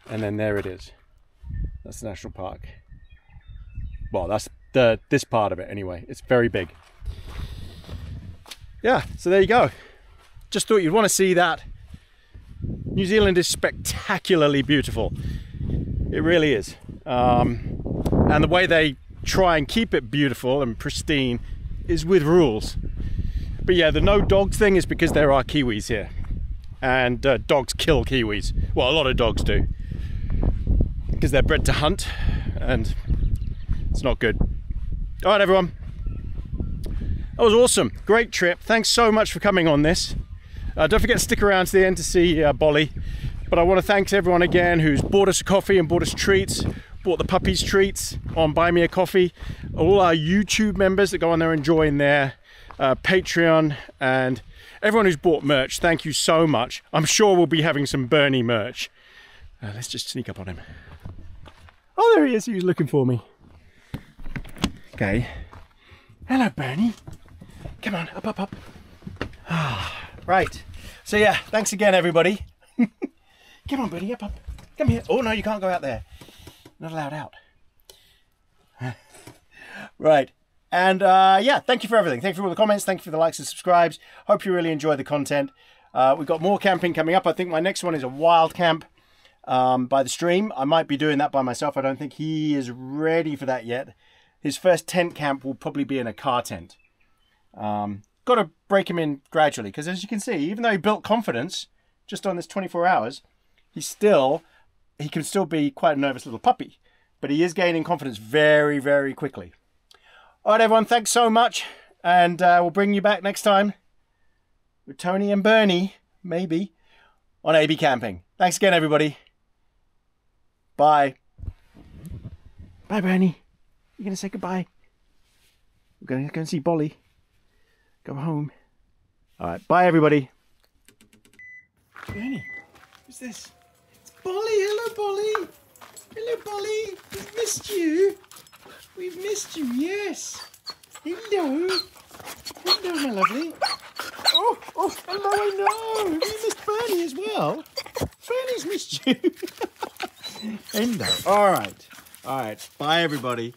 And then there it is. That's the national park. Well, that's this part of it anyway. It's very big. Yeah, so there you go. Just thought you'd want to see that. New Zealand is spectacularly beautiful. It really is. And the way they try and keep it beautiful and pristine is with rules. But yeah, the no dogs thing is because there are kiwis here. And dogs kill kiwis. Well, a lot of dogs do. Because they're bred to hunt and it's not good. All right, everyone. That was awesome. Great trip. Thanks so much for coming on this. Don't forget to stick around to the end to see Bolly. But I want to thank everyone again who's bought us a coffee and bought us treats, bought the puppies treats on Buy Me a Coffee. All our YouTube members that go on there and join their Patreon, and everyone who's bought merch, thank you so much. I'm sure we'll be having some Bernie merch. Let's just sneak up on him. Oh, there he is. He was looking for me. Okay. Hello, Bernie. Come on, up, up, up. Right. So yeah, thanks again, everybody. Come on, buddy, up. Come here. Oh, no, you can't go out there. Not allowed out. Right. And yeah, thank you for everything. Thank you for all the comments. Thank you for the likes and subscribes. Hope you really enjoy the content. We've got more camping coming up. I think my next one is a wild camp by the stream. I might be doing that by myself. I don't think he is ready for that yet. His first tent camp will probably be in a car tent. Got to break him in gradually, because as you can see, even though he built confidence just on this 24 hours, he can still be quite a nervous little puppy, but he is gaining confidence very, very quickly. All right, everyone, thanks so much, and we'll bring you back next time with Tony and Bernie, maybe, on AB Camping. Thanks again, everybody. Bye. Bye, Bernie. You're going to say goodbye. We're going to go and see Bolly. Go home. All right, bye, everybody. Bernie, who's this? Bolly, hello Bolly. Hello Bolly, we've missed you. We've missed you, yes. Hello. Hello, my lovely. Oh, hello, I know. Have you missed Bernie as well? Bernie's missed you. Hello. All right. Bye, everybody.